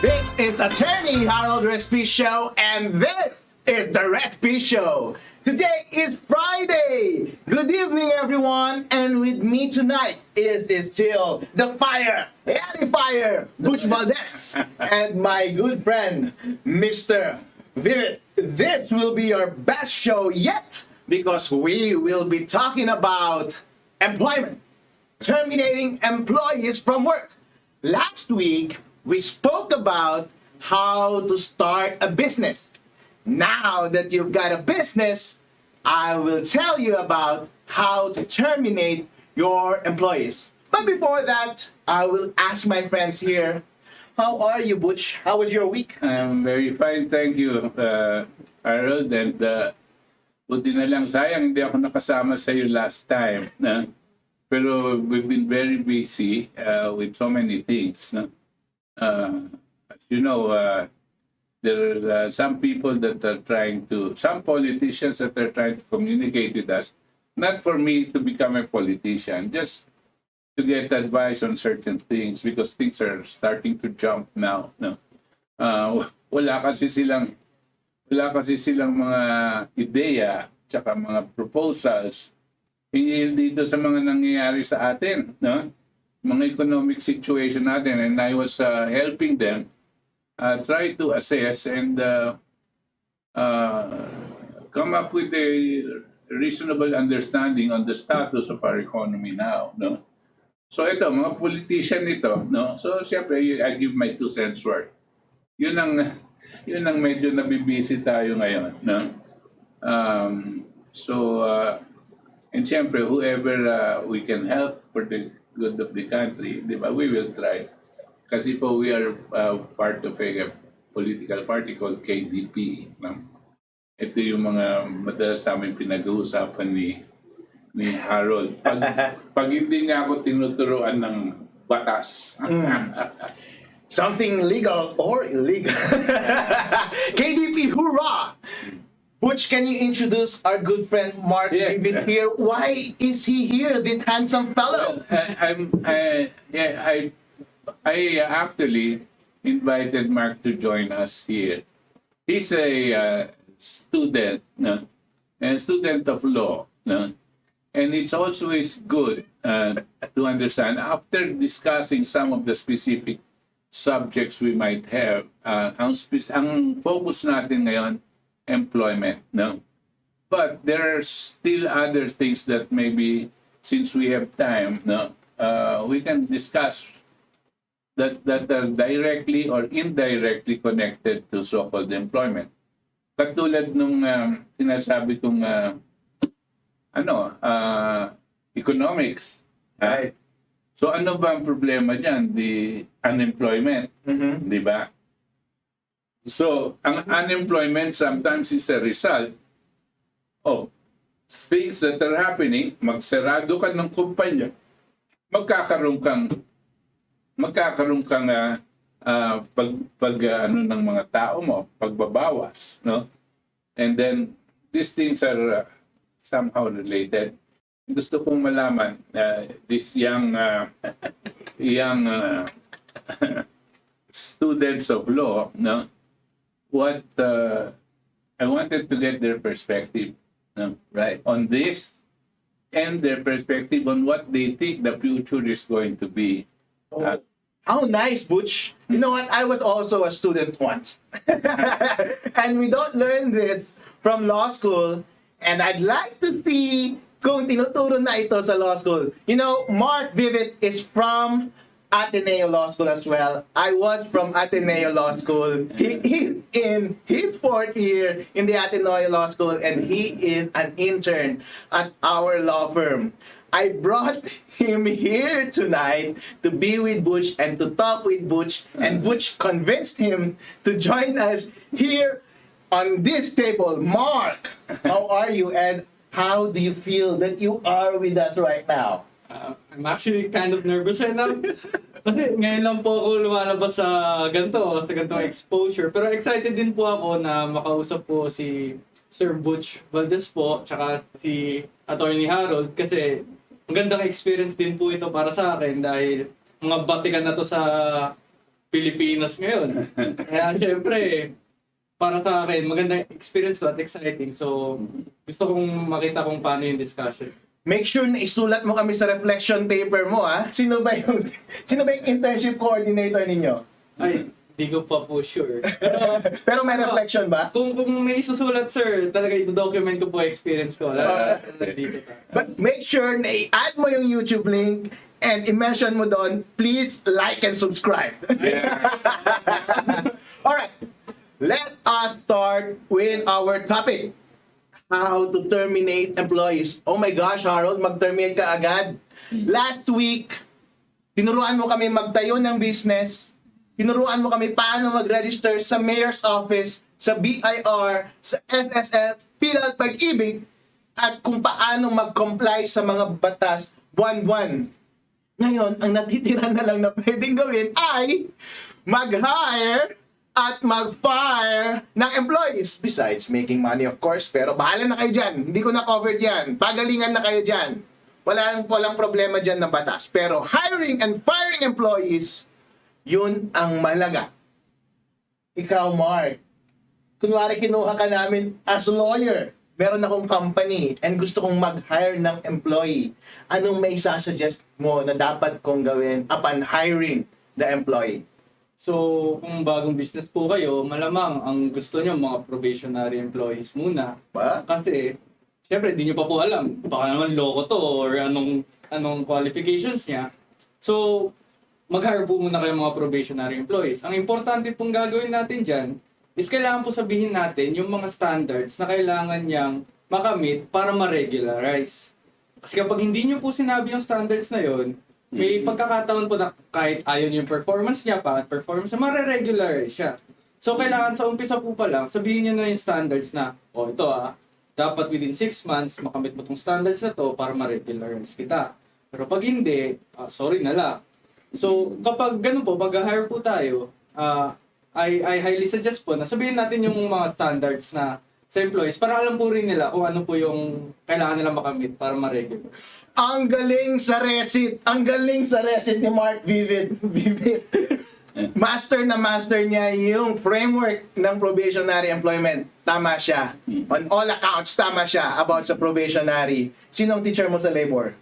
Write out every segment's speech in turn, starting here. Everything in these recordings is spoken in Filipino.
This is attorney Harold Respishow, and this is the Respishow. Today is Friday. Good evening, everyone. And with me tonight is still the fire, Butch Valdez, and my good friend, Mr. Vivit. This will be our best show yet because we will be talking about employment, terminating employees from work. Last week, we spoke about how to start a business. Now that you've got a business, I will tell you about how to terminate your employees. But before that, I will ask my friends here, how are you, Butch? How was your week? I'm very fine, thank you, Harold. And buti na lang, sayang hindi ako nakasama sa iyo last time. Pero we've been very busy with so many things. As you know, there are some people that are some politicians that are trying to communicate with us, not for me to become a politician, just to get advice on certain things because things are starting to jump now. Wala kasi silang mga ideya tsaka mga proposals hinggil dito sa mga nangyayari sa atin, mga economic situation natin, and I was helping them try to assess and come up with a reasonable understanding on the status of our economy now. So ito, mga politician ito, so siyempre I give my 2 cents worth. Yun ang medyo nabibisi tayo ngayon. And siyempre, whoever we can help for the good of the country, di ba? We will try. Kasi po, we are part of a political party called KDP. Ito yung mga madalas namin pinag-uusapan ni Harold. Pag hindi niya ako tinuturuan ng batas. Something legal or illegal. KDP, hoorah! Butch, can you introduce our good friend Mark Vivit here? Why is he here, this handsome fellow? I actually invited Mark to join us here. He's a student, a student of law. And it's always good to understand, after discussing some of the specific subjects we might have, ang focus natin ngayon, employment. But there are still other things that maybe, since we have time, we can discuss that are directly or indirectly connected to so-called employment. Katulad nung sinasabi kong economics. Right. So ano ba ang problema dyan? The unemployment, di ba? So ang unemployment sometimes is a result of things that are happening. Magsarado ka ng kumpanya, magkakaroon kang ng mga tao mo, pagbabawas, And then these things are somehow related. Gusto kong malaman, this young students of law, what I wanted to get their perspective, right, on this, and their perspective on what they think the future is going to be. How nice, Butch. You know what? I was also a student once. And we don't learn this from law school. And I'd like to see kung tinuturo na ito sa law school. You know, Mark Vivit is from Ateneo Law School as well. I was from Ateneo Law School. He's in his 4th year in the Ateneo Law School, and he is an intern at our law firm. I brought him here tonight to be with Butch and to talk with Butch, and Butch convinced him to join us here on this table. Mark, how are you, and how do you feel that you are with us right now? I'm actually kind of nervous right now. Kasi ngayon lang po ako lumalabas sa ganitong exposure. Pero excited din po ako na makausap po si Sir Butch Valdez po, tsaka si Attorney Harold kasi ang gandang experience din po ito para sa akin dahil mga batikan na to sa Pilipinas ngayon. Kaya syempre, para sa akin, magandang experience to at exciting. So, gusto kong makita kung paano yung discussion. Make sure na isulat mo kami sa reflection paper mo, ha? Sino ba yung internship coordinator ninyo? Ay, di ko pa po sure. Pero may reflection ba? Kung may susulat, sir, talaga i-document ko po experience ko. Dito ta. But make sure na i-add mo yung YouTube link and i-mention mo doon, please like and subscribe. Alright, let us start with our topic. How to terminate employees. Oh my gosh, Harold, mag-terminate ka agad. Last week, tinuruan mo kami magtayo ng business. Tinuruan mo kami paano mag-register sa mayor's office, sa BIR, sa SSL, Pilar Pag-ibig, at kung paano mag-comply sa mga batas buwan-buwan. Ngayon, ang natitira na lang na pwedeng gawin ay mag-hire at mag-fire ng employees. Besides making money, of course. Pero bahala na kayo dyan. Hindi ko na-covered yan. Pagalingan na kayo dyan. Walang problema dyan ng batas. Pero hiring and firing employees, yun ang mahalaga. Ikaw, Mark, kunwari kinuha ka namin as lawyer. Meron akong company and gusto kong mag-hire ng employee. Anong may sasuggest mo na dapat kong gawin upon hiring the employee? So, kung bagong business po kayo, malamang ang gusto nyo mga probationary employees muna. Ba? Kasi, syempre, di nyo pa po alam. Baka naman loko to or anong qualifications niya. So, mag-hire po muna kayo mga probationary employees. Ang importante pong gagawin natin dyan is kailangan po sabihin natin yung mga standards na kailangan niyang makamit para ma-regularize. Kasi kapag hindi nyo po sinabi yung standards na yon, may pagkakataon po na kahit ayaw yung performance niya, mare-regularize siya. So, kailangan sa umpisa po pa lang, sabihin niyo na yung standards na, ito dapat within 6 months, makamit mo tong standards na to para ma-regularize kita. Pero pag hindi, sorry na lang. So, kapag ganun po, mag-hire po tayo, I highly suggest po na sabihin natin yung mga standards na sa employees para alam po rin nila kung ano po yung kailangan nila makamit para ma-regularize. Ang galing sa Resit! Ang galing sa Resit ni Mark Vivit. Master na master niya yung framework ng probationary employment. Tama siya. On all accounts, tama siya about sa probationary. Sinong teacher mo sa labor?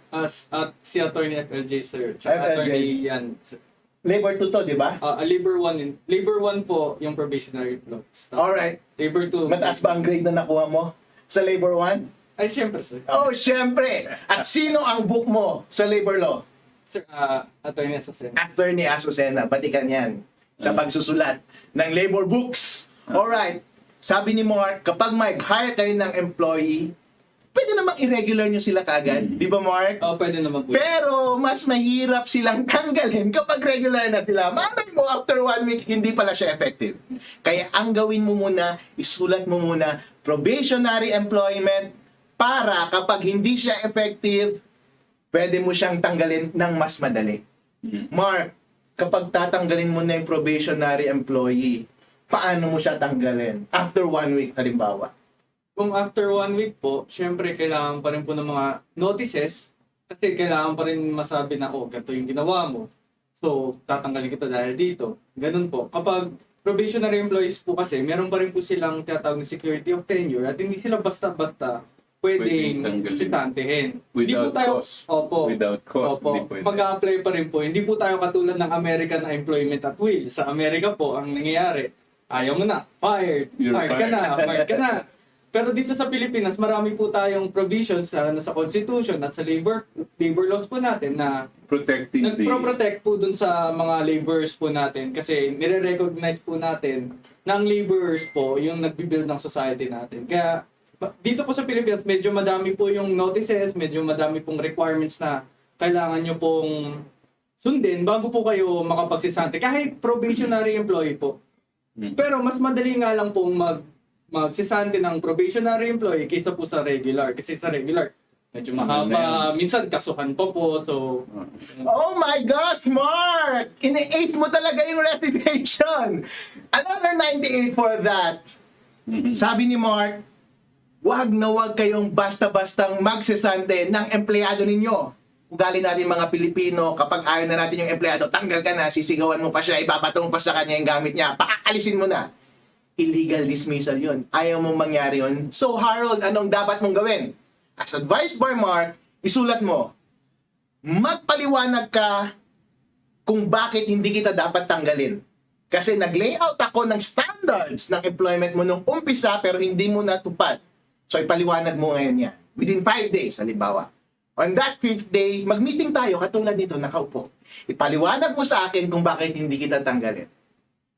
Si Attorney FLJ, sir. FLJ. Tsaka Attorney yan, sir. Labor 2 to, di ba? Labor 1 po yung probationary employees. Alright. Labor 2. Mataas ba ang grade na nakuha mo sa labor 1? Ay, syempre, sir. Oh, syempre! At sino ang book mo sa labor law? Sir, Attorney Asusena. Attorney Asusena, batikan yan sa pagsusulat ng labor books. Alright. Sabi ni Mark, kapag mag-hire kayo ng employee, pwede namang irregular nyo sila kagad. Di ba, Mark? Pwede naman po. Pero mas mahirap silang tanggalin kapag regular na sila. Malay mo, after 1 week, hindi pala siya effective. Kaya ang gawin mo muna, isulat mo muna, probationary employment, para kapag hindi siya effective, pwede mo siyang tanggalin ng mas madali. Mark, kapag tatanggalin mo na yung probationary employee, paano mo siya tanggalin? After 1 week, halimbawa. Kung after 1 week po, syempre kailangan pa rin po ng mga notices kasi kailangan pa rin masabi na, ganito yung ginawa mo. So, tatanggalin kita dahil dito. Ganun po. Kapag probationary employees po kasi, meron pa rin po silang tinatawag na security of tenure at hindi sila basta-basta pwedeng sistantehin. Without cost. Opo. Without cost, Opo. hindi pwede. Mag-a-apply pa rin po. Hindi po tayo katulad ng American employment at will. Sa Amerika po, ang nangyayari, ayaw mo na, fired ka na. Pero dito sa Pilipinas, marami po tayong provisions, lalo na sa Constitution at sa labor laws po natin na nagpro-protect po dun sa mga laborers po natin kasi nire-recognize po natin na ang laborers po yung nagbibuild ng society natin. Kaya dito po sa Pilipinas, medyo madami po yung notices, medyo madami pong requirements na kailangan nyo pong sundin bago po kayo makapagsisante. Kahit probationary employee po. Pero mas madali nga lang pong magsisante ng probationary employee kaysa po sa regular. Kasi sa regular, medyo mahaba. Minsan kasuhan pa po. So, Oh my gosh, Mark! Ini-ace mo talaga yung recitation. Another 98 for that. Sabi ni Mark, wag na wag kayong basta-bastang magsisante ng empleyado ninyo. Ugali natin mga Pilipino, kapag ayaw na natin yung empleyado, tanggal ka na, sisigawan mo pa siya, ibabatong pa sa kanya yung gamit niya, pakakalisin mo na. Illegal dismissal yun. Ayaw mong mangyari yun. So Harold, anong dapat mong gawin? As advised by Mark, isulat mo, magpaliwanag ka kung bakit hindi kita dapat tanggalin. Kasi nag-layout ako ng standards ng employment mo nung umpisa pero hindi mo natupad. So ipaliwanag mo ngayon yan. Within 5 days, halimbawa. On that 5th day, mag-meeting tayo katulad nito, nakaupo. Ipaliwanag mo sa akin kung bakit hindi kita tanggalin.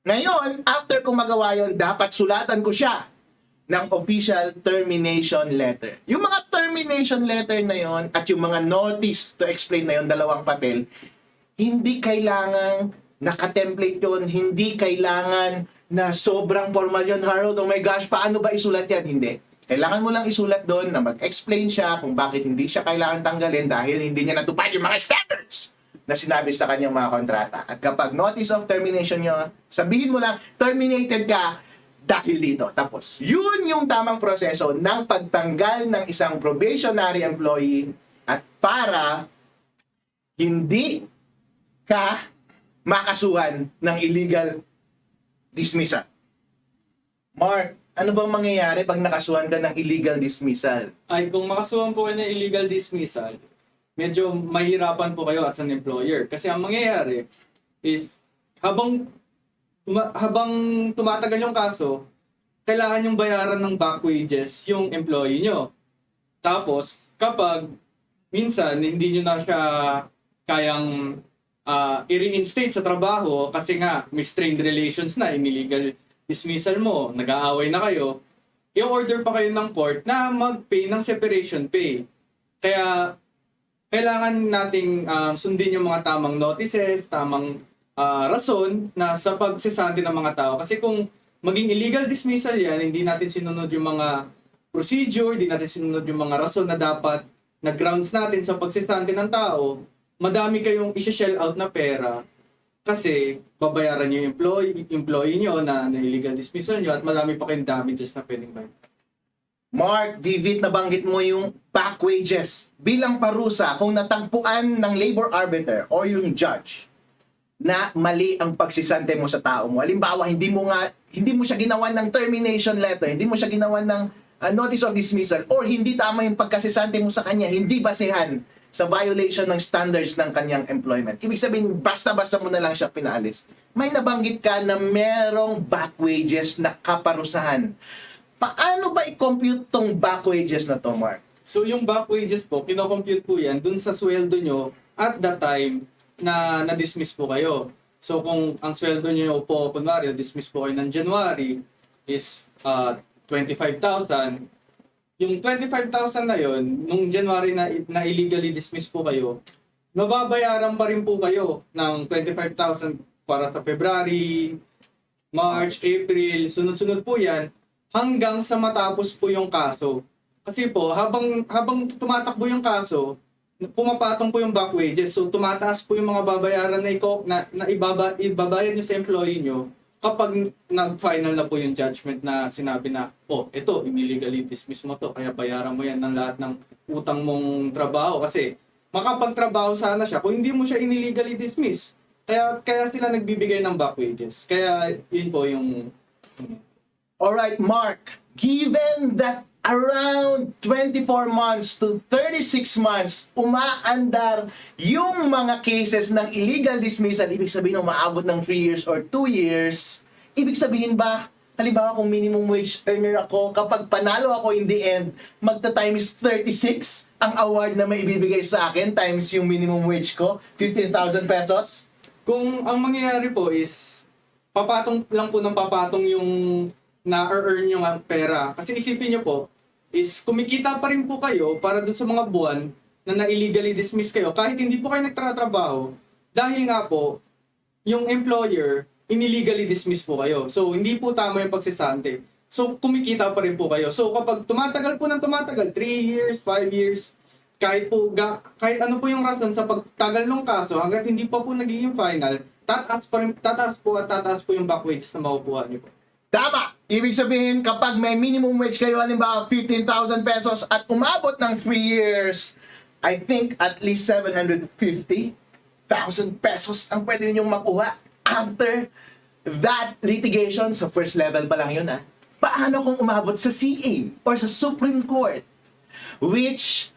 Ngayon, after kong magawa yun, dapat sulatan ko siya ng official termination letter. Yung mga termination letter na yon at yung mga notice to explain na yon, dalawang papel, hindi kailangang naka-template yon, hindi kailangan na sobrang formal yon, Harold. Oh my gosh, paano ba isulat yan? Hindi. Kailangan mo lang isulat doon na mag-explain siya kung bakit hindi siya kailangan tanggalin dahil hindi niya natupad yung mga standards na sinabi sa kanyang mga kontrata. At kapag notice of termination nyo, sabihin mo lang, terminated ka dahil dito. Tapos, yun yung tamang proseso ng pagtanggal ng isang probationary employee at para hindi ka makasuhan ng illegal dismissal. Mark, ano bang mangyayari pag nakasuhan ka ng illegal dismissal? ay kung makasuhan po kayo ng illegal dismissal, medyo mahirapan po kayo as an employer. Kasi ang mangyayari is, habang tumatagal yung kaso, kailangan yung bayaran ng back wages yung employee nyo. Tapos, kapag minsan hindi nyo na siya kayang i-reinstate sa trabaho kasi nga may strained relations na, illegal dismissal mo, nag-aaway na kayo, i-order pa kayo ng court na mag-pay ng separation pay. Kaya, kailangan nating sundin yung mga tamang notices, tamang rason na sa pagsisante ng mga tao. Kasi kung maging illegal dismissal yan, hindi natin sinunod yung mga procedure, hindi natin sinunod yung mga rason na dapat na grounds natin sa pagsisante ng tao, madami kayong isi-shell out na pera kasi babayaran nyo yung employee nyo na illegal dismissal nyo at marami pa kayong damages na pwedeng bayad. Mark, Vivit, nabanggit mo yung back wages bilang parusa kung natagpuan ng labor arbiter o yung judge na mali ang pagsisante mo sa tao mo. Halimbawa, hindi mo siya ginawan ng termination letter, hindi mo siya ginawan ng notice of dismissal, or hindi tama yung pagkasisante mo sa kanya, hindi basehan sa violation ng standards ng kanyang employment. Ibig sabihin, basta-basta mo na lang siya pinaalis. May nabanggit ka na merong back wages na kaparusahan. Paano ba i-compute tong back wages na to, Mark? So yung back wages po, kino-compute po yan dun sa sweldo nyo at the time na na-dismiss po kayo. So kung ang sweldo nyo po, kunwari, na-dismiss po kayo ng January is 25,000, yung 25,000 na yon nung January na illegally dismiss po kayo, mababayaran pa rin po kayo ng 25,000 para sa February, March, April, sunod-sunod po yan hanggang sa matapos po yung kaso. Kasi po, habang tumatakbo yung kaso, pumapatong po yung back wages. So tumataas po yung mga babayaran na ibabayad nyo sa employee nyo kapag nag-final na po yung judgment na sinabi na, ito, illegally dismiss mo to, kaya bayaran mo yan ng lahat ng utang mong trabaho. Kasi makapagtrabaho sana siya kung hindi mo siya illegally dismiss. Kaya sila nagbibigay ng back wages. Kaya yun po yung... Alright, Mark, given that around 24 months to 36 months, umaandar yung mga cases ng illegal dismissal, ibig sabihin umaabot ng 3 years or 2 years, ibig sabihin ba, halimbawa kung minimum wage earner ako, kapag panalo ako in the end, magta-times 36 ang award na may ibibigay sa akin times yung minimum wage ko, 15,000 pesos? Kung ang mangyayari po is, papatong lang po ng papatong yung na-earn yung pera. Kasi isipin nyo po, is kumikita pa rin po kayo para dun sa mga buwan na na-illegally dismiss kayo kahit hindi po kayo nagtatrabaho dahil nga po, yung employer, in-illegally dismiss po kayo. So, hindi po tama yung pagsisante. So, kumikita pa rin po kayo. So, kapag tumatagal po ng tumatagal, 3 years, 5 years, kahit ano po yung rason sa pagtagal ng kaso, hanggat hindi pa po nagiging final, tataas po yung back wages na makukuha niyo po. Tama! Ibig sabihin, kapag may minimum wage kayo, halimbawa 15,000 pesos at umabot ng 3 years, I think at least 750,000 pesos ang pwede ninyong makuha after that litigation. Sa first level pa lang yun, ha? Paano kung umabot sa CA or sa Supreme Court, which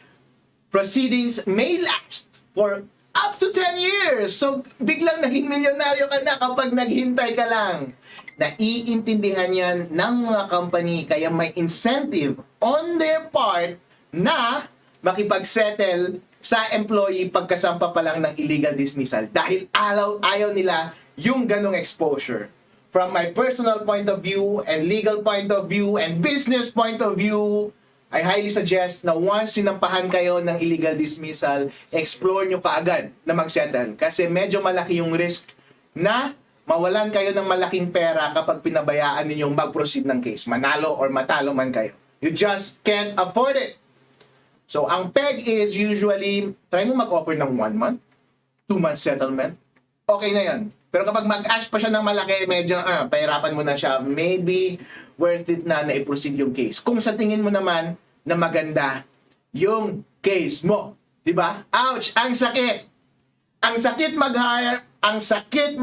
proceedings may last for up to 10 years. So, biglang naging milyonaryo ka na kapag naghintay ka lang. Naiintindihan yan ng mga company, kaya may incentive on their part na makipagsettle sa employee pagkasampa pa lang ng illegal dismissal dahil ayaw nila yung ganong exposure. From my personal point of view and legal point of view and business point of view, I highly suggest na once sinampahan kayo ng illegal dismissal, explore nyo kaagad na magsettle. Kasi medyo malaki yung risk na mawalan kayo ng malaking pera kapag pinabayaan ninyong mag-proceed ng case. Manalo or matalo man kayo. You just can't afford it. So, ang peg is usually, try mo mag-offer ng 1 month, 2 month settlement. Okay na yan. Pero kapag mag-ask pa siya ng malaki, medyo, pahirapan mo na siya. Maybe worth it na i-proceed yung case. Kung sa tingin mo naman na maganda yung case mo. Diba? Ouch! Ang sakit! Ang sakit mag-hire, ang sakit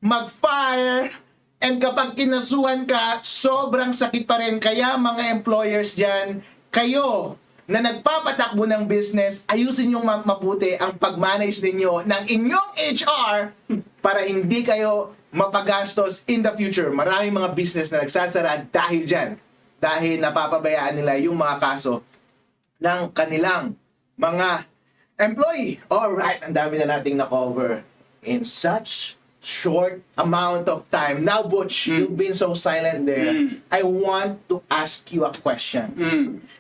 mag-fire, and kapag kinasuhan ka, sobrang sakit pa rin. Kaya mga employers dyan, kayo na nagpapatakbo ng business, ayusin nyo mabuti ang pag-manage ninyo ng inyong HR para hindi kayo mapagastos in the future. Maraming mga business na nagsasara dahil dyan. Dahil napapabayaan nila yung mga kaso ng kanilang mga employee. Alright, ang dami na nating na-cover in such short amount of time. Now, Butch, you've been so silent there. I want to ask you a question.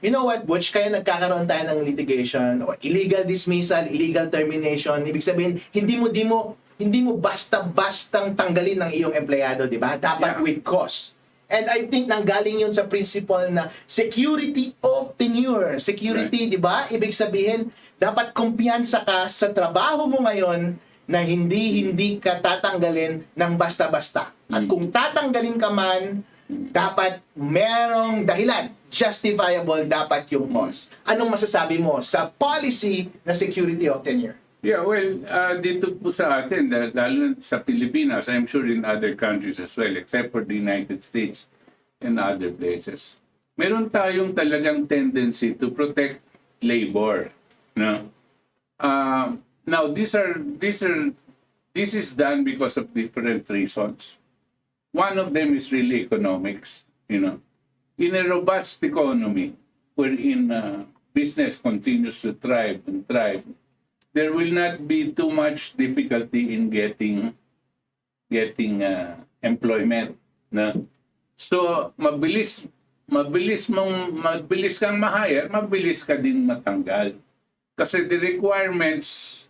You know what, Butch? Kaya nagkakaroon tayo ng litigation or illegal dismissal, illegal termination. Ibig sabihin, hindi mo basta-bastang tanggalin ng iyong empleyado, di ba? Dapat with cause. And I think nanggaling yun sa principle na security of tenure. Security, di ba? Ibig sabihin, dapat kumpiyansa ka sa trabaho mo ngayon na hindi ka tatanggalin ng basta-basta. At kung tatanggalin ka man, dapat merong dahilan. Justifiable dapat yung cause. Anong masasabi mo sa policy na security of tenure? Yeah, well, dito po sa atin, lalo sa Pilipinas, I'm sure in other countries as well, except for the United States and other places, meron tayong talagang tendency to protect labor. No? Now, this is done because of different reasons. One of them is really economics. You know, in a robust economy, wherein business continues to thrive and thrive, there will not be too much difficulty in getting employment. No? So, mabilis kang ma-hire, mabilis ka din matanggal. Kasi the requirements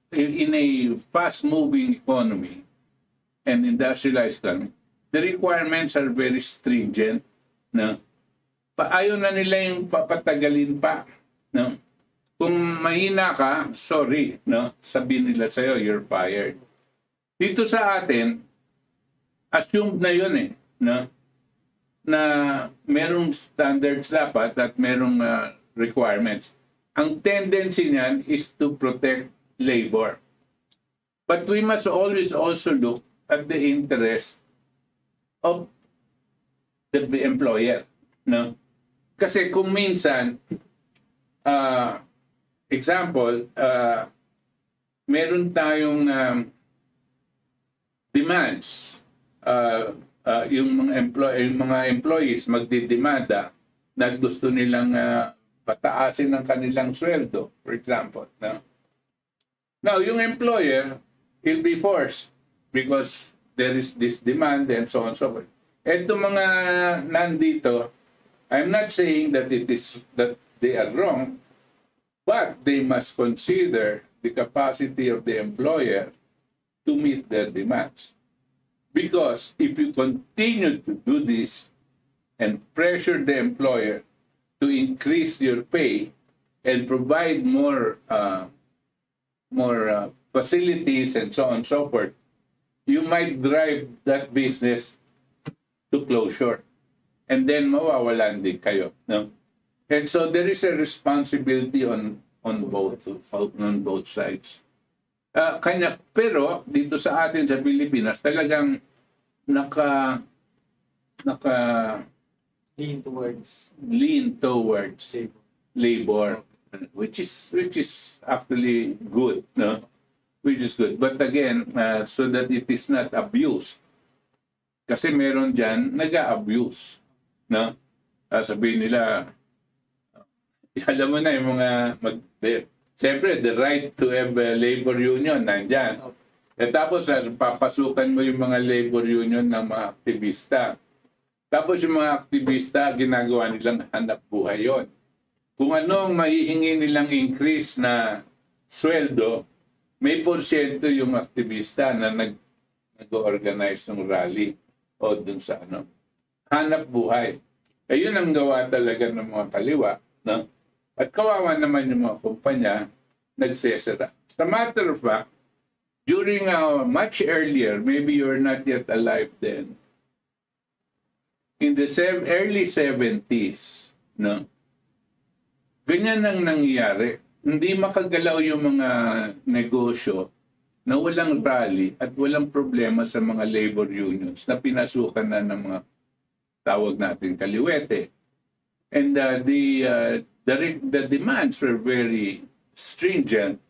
in a fast-moving economy and industrialized economy, the requirements are very stringent. No? Ayaw na nila yung papatagalin pa. No? Kung mahina ka, sorry, no? Sabihin nila sa'yo, you're fired. Dito sa atin, assumed na yun eh. No? Na merong standards dapat at merong requirements. Ang tendency niyan is to protect labor. But we must always also look at the interest of the employer. No? Kasi kung minsan, example, meron tayong demands. Yung mga employees magdidemanda na gusto nilang pataasin ng kanilang sweldo, for example. No? Now, yung employer will be forced because there is this demand and so on and so forth. Ito mga nandito, I'm not saying that that they are wrong, but they must consider the capacity of the employer to meet their demands. Because if you continue to do this and pressure the employer to increase your pay, and provide more facilities and so on and so forth, you might drive that business to closure. And then mawawalan din kayo. No? And so there is a responsibility on both sides. Pero dito sa atin sa Pilipinas, talagang naka lean towards labor, which is actually good, no? Which is good. But again, so that it is not abused. Kasi meron dyan nag-a-abuse, no? Sabihin nila, alam mo na yung mga siyempre, the right to have a labor union, nandyan. At tapos, papasukan mo yung mga labor union ng mga aktivista. Tapos yung mga aktivista, ginagawa nilang hanap buhay yon. Kung ano ang mahihingi nilang increase na sweldo, may porsyento yung aktivista na nag-organize ng rally o dun sa hanap buhay. Ayun ang gawa talaga ng mga kaliwa, no? At kawawa naman yung mga kumpanya, nagsesara. As a matter of fact, during much earlier, maybe you're not yet alive then, in the early 70s, no? Ganyan ang nangyayari. Hindi makagalaw yung mga negosyo na walang rally at walang problema sa mga labor unions na pinasukan na ng mga tawag natin kaliwete. And the demands were very stringent.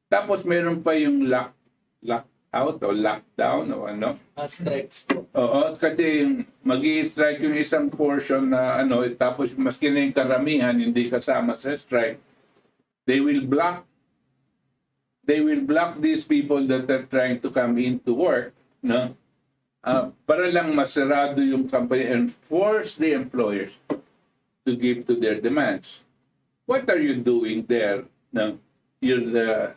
Tapos meron pa yung lockout o lockdown o ano. Strikes po. Oo, kasi mag-i-strike yung isang portion na tapos maski na yung karamihan hindi kasama sa strike. They will block these people that are trying to come into work, no? Para lang masarado yung company and force the employers to give to their demands. What are you doing there? No? They're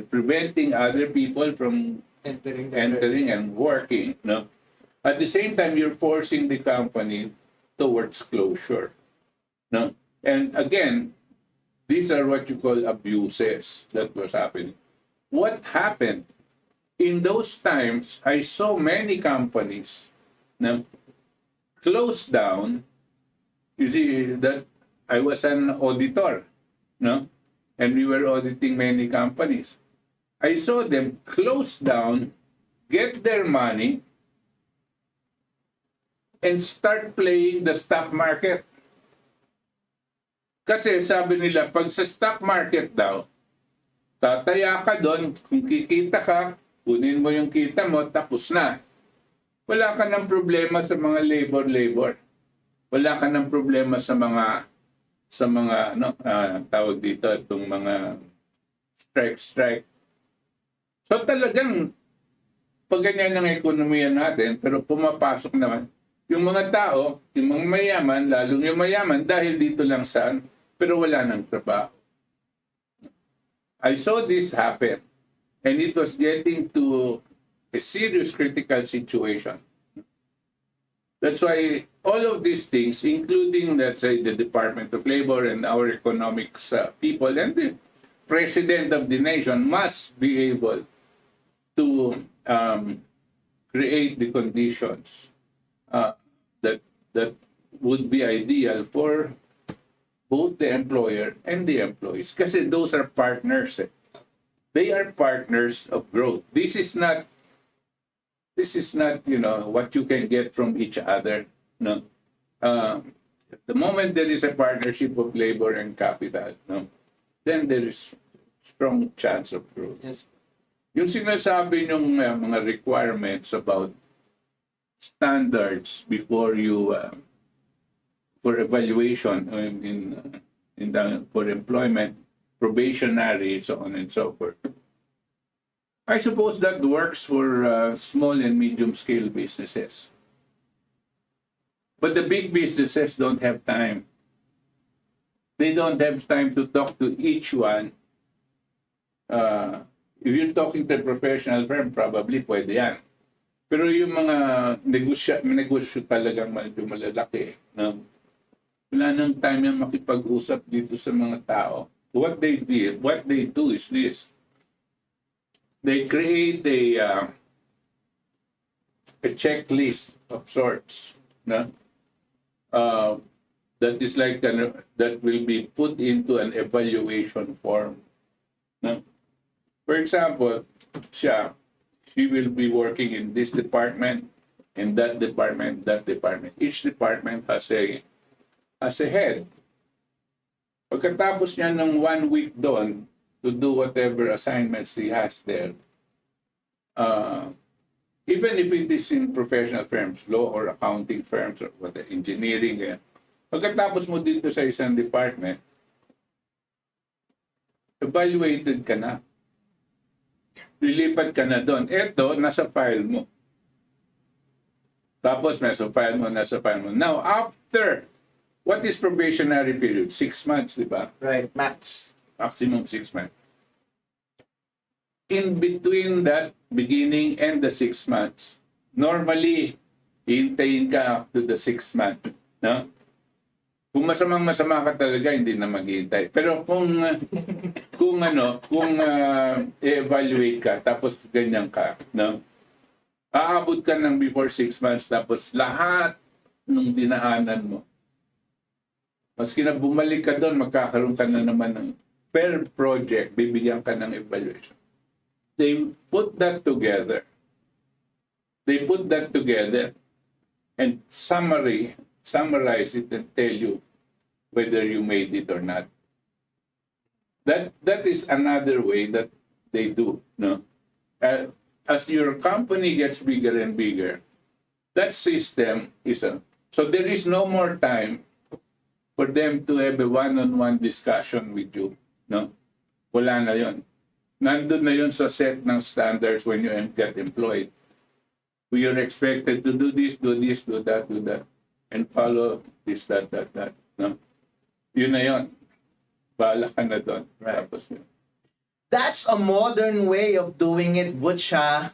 preventing other people from entering and working. No? At the same time, you're forcing the company towards closure. No? And again, these are what you call abuses that was happening. What happened? In those times, I saw many companies close down. You see that I was an auditor, no? And we were auditing many companies. I saw them close down, get their money, and start playing the stock market. Kasi sabi nila, pag sa stock market daw, tataya ka doon, kung kikita ka, kunin mo yung kita mo, tapos na. Wala ka ng problema sa mga labor. Wala ka ng problema sa mga tawag dito, itong mga strike. So talagang, pag ganyan ang ekonomiya natin, pero pumapasok naman, yung mga tao, yung mga mayaman, lalong yung mayaman, dahil dito lang saan, pero wala nang trabaho. I saw this happen, and it was getting to a serious critical situation. That's why all of these things, including, let's say, the Department of Labor and our economics people and the President of the nation must be able to create the conditions that would be ideal for both the employer and the employees. Kasi those are partners. They are partners of growth. This is not what you can get from each other. No. The moment there is a partnership of labor and capital, no, then there is strong chance of growth. Yes. Yung sinasabi ng mga requirements about standards before you for evaluation for employment, probationary, so on and so forth. I suppose that works for small and medium-scale businesses. But the big businesses don't have time. They don't have time to talk to each one. If you're talking to a professional firm, probably pwede yan. Pero yung mga negosyo talagang medyo malalaki, no? Wala nang time yan makipag-usap dito sa mga tao. What they do is this. They create a checklist of sorts, no? That is like that will be put into an evaluation form. No? For example, she will be working in this department, in that department, that department. Each department has a head. Pagkatapos niya ng 1 week doon to do whatever assignments he has there, even if it is in professional firms, law or accounting firms or what, engineering, pagkatapos mo dito sa isang department, evaluated ka na. Lilipat ka na doon. Eto, nasa file mo. Tapos, nasa file mo. Now, after, what is probationary period? 6 months, di ba? Right, max. Maximum 6 months. In between that beginning and the 6 months, normally, hihintayin ka up to the 6 month. No? Kung masama ka talaga, hindi na maghihintay. Pero kung evaluate ka, tapos ganyan ka, no? Aabot ka ng before 6 months, tapos lahat ng dinaanan mo. Maski na bumalik ka doon, magkakaroon ka na naman ng per project, bibigyan ka ng evaluation. They put that together. And summarize it and tell you whether you made it or not. That is another way that they do. No? As your company gets bigger and bigger, that system is so there is no more time for them to have a one-on-one discussion with you. No? Wala na yon. Nandun na yon sa set ng standards when you get employed. We are expected to do this, do that, and follow this, that. No? Yun na yon. Bahala ka na doon. Right. Tapos yun. That's a modern way of doing it, Butch, ha?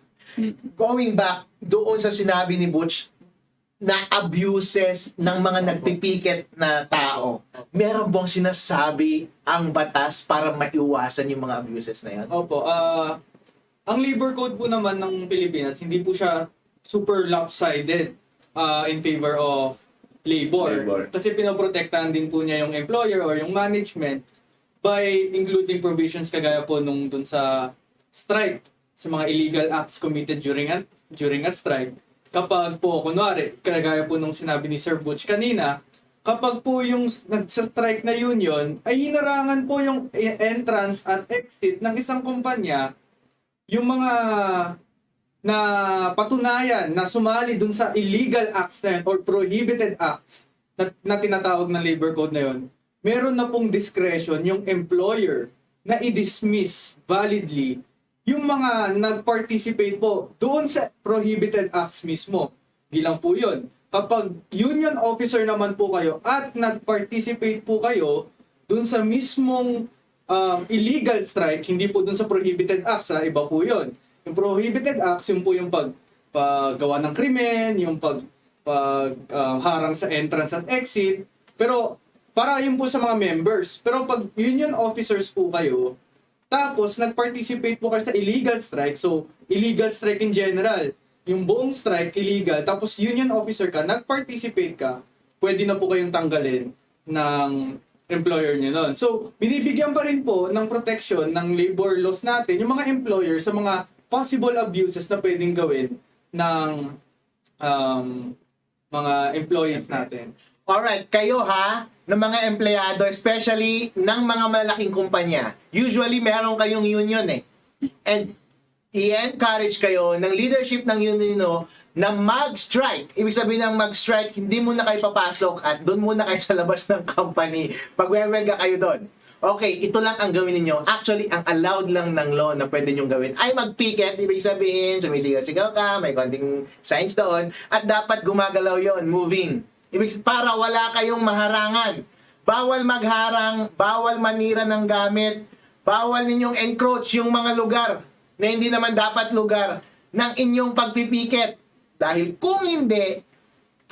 Going back doon sa sinabi ni Butch na abuses ng mga nagpipiket na tao. Meron bang sinasabi ang batas para maiwasan yung mga abuses na yan? Opo. Ang labor code po naman ng Pilipinas, hindi po siya super lopsided in favor of labor. Kasi pinoprotektahan din po niya yung employer or yung management by including provisions kagaya po nung dun sa strike, sa mga illegal acts committed during a strike. Kapag po, kunwari, kagaya po nung sinabi ni Sir Butch kanina, kapag po yung nagsa-strike na union, ay hinarangan po yung entrance at exit ng isang kumpanya, yung mga na patunayan na sumali dun sa illegal acts na yun or prohibited acts na tinatawag na labor code na yun, meron na pong discretion yung employer na i-dismiss validly yung mga nag-participate po doon sa prohibited acts mismo. Gilang po yun. Kapag union officer naman po kayo at nag-participate po kayo doon sa mismong illegal strike, hindi po doon sa prohibited acts, iba po yun. Yung prohibited acts, yung po yung paggawa ng krimen, yung harang sa entrance at exit. Pero para yun po sa mga members. Pero pag union officers po kayo, tapos nag-participate po kayo sa illegal strike, so illegal strike in general, yung buong strike illegal, tapos union officer ka, nag-participate ka, pwede na po kayong tanggalin ng employer niyo nun. So, binibigyan pa rin po ng protection ng labor laws natin yung mga employer sa mga possible abuses na pwedeng gawin ng mga employees natin. Alright, kayo ha, ng mga empleyado, especially ng mga malaking kumpanya, usually meron kayong union And i-encourage kayo ng leadership ng union na mag-strike. Ibig sabihin ng mag-strike, hindi muna kayo papasok at doon muna kayo sa labas ng company. Pag-welga kayo doon. Okay, ito lang ang gawin ninyo. Actually, ang allowed lang ng law na pwede nyong gawin ay mag-picket. Ibig sabihin, sumisigaw-sigaw ka, may konting signs doon, at dapat gumagalaw yon, moving. Para wala kayong maharangan. Bawal magharang, bawal manira ng gamit, bawal ninyong encroach yung mga lugar na hindi naman dapat lugar ng inyong pagpipiket. Dahil kung hindi,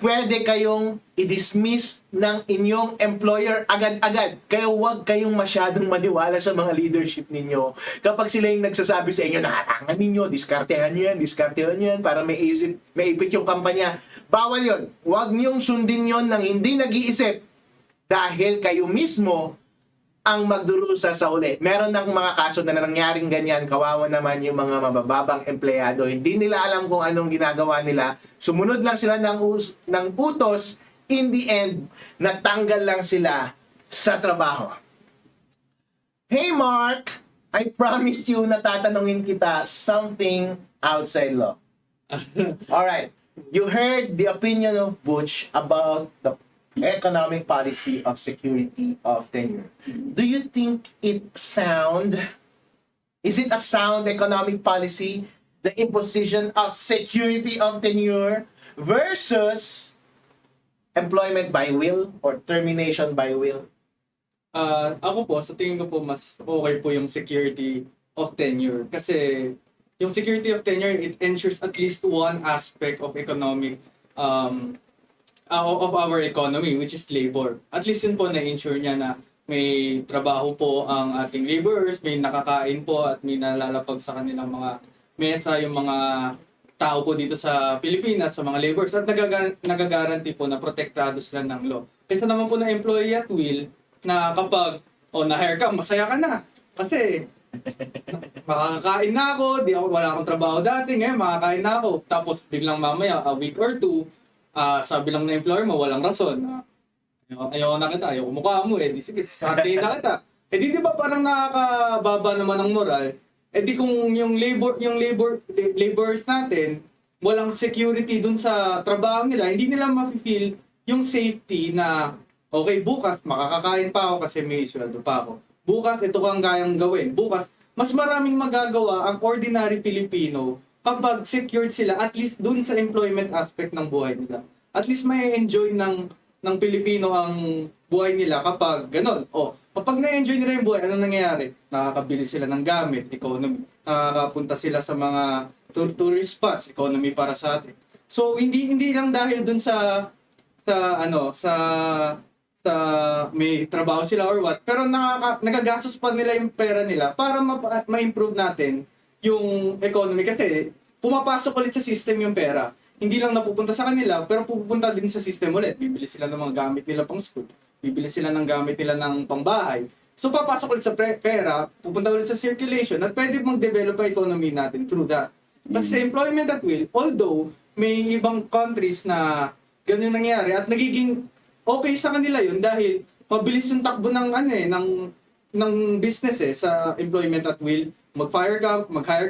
pwede kayong i-dismiss ng inyong employer agad-agad. Kaya huwag kayong masyadong maniwala sa mga leadership ninyo. Kapag sila yung nagsasabi sa inyo, nakatangan ninyo, diskartehan nyo yan para maipit yung kampanya. Bawal yon. Huwag niyong sundin yon ng hindi nag-iisip dahil kayo mismo ang magdurusa sa huli. Meron ng mga kaso na nangyaring ganyan, kawawa naman yung mga mabababang empleyado. Hindi nila alam kung anong ginagawa nila. Sumunod lang sila ng utos. In the end, natanggal lang sila sa trabaho. Hey Mark, I promised you na tatanungin kita something outside law. Alright, you heard the opinion of Butch about the economic policy of security of tenure. Do you think is it a sound economic policy, the imposition of security of tenure versus employment by will or termination by will? Ako po, sa tingin ko po, mas okay po yung security of tenure. Kasi yung security of tenure, it ensures at least one aspect of economic of our economy, which is labor. At least yun po na-ensure niya na may trabaho po ang ating laborers, may nakakain po at may nalalapag sa kanilang mga mesa yung mga tao po dito sa Pilipinas, sa mga laborers, at nagagaranti po na protektado sila ng law. Kaysa naman po na employee at will, na kapag na-hire ka, masaya ka na. Kasi makakakain na ako, wala akong trabaho dati, ngayon makakain na ako. Tapos biglang mamaya, a week or two, sabi lang na employer mo, walang rason. Ayaw na kita, ayaw kumukha mo di sige, Sunday na kita. Di ba parang nakakababa naman ng moral? Di kung yung laborers natin, walang security dun sa trabaho nila, hindi nila ma-feel yung safety na, okay, bukas makakakain pa ako kasi may sweldo pa ako. Bukas, ito kang kayang gawin. Bukas, mas maraming magagawa ang ordinary Filipino kapag secured sila, at least dun sa employment aspect ng buhay nila. At least may enjoy ng Pilipino ang buhay nila kapag ganon. Kapag na-enjoy nila yung buhay, ano nangyayari? Nakakabili sila ng gamit, economy. Nakakapunta sila sa mga tourist spots, economy para sa atin. So hindi lang dahil dun sa may trabaho sila or what, pero nagagastos pa nila yung pera nila para ma-improve natin yung economy, kasi pumapasok ulit sa system yung pera. Hindi lang napupunta sa kanila, pero pupunta din sa system ulit. Bibili sila ng mga gamit nila pang school. Bibili sila ng gamit nila ng pangbahay. So papasok ulit sa pera, pupunta ulit sa circulation, at pwede mag-develop ang economy natin through that. Kasi sa employment at will, although may ibang countries na ganyan nangyayari at nagiging okay sa kanila yun dahil mabilis yung takbo ng business sa employment at will. Mag-hire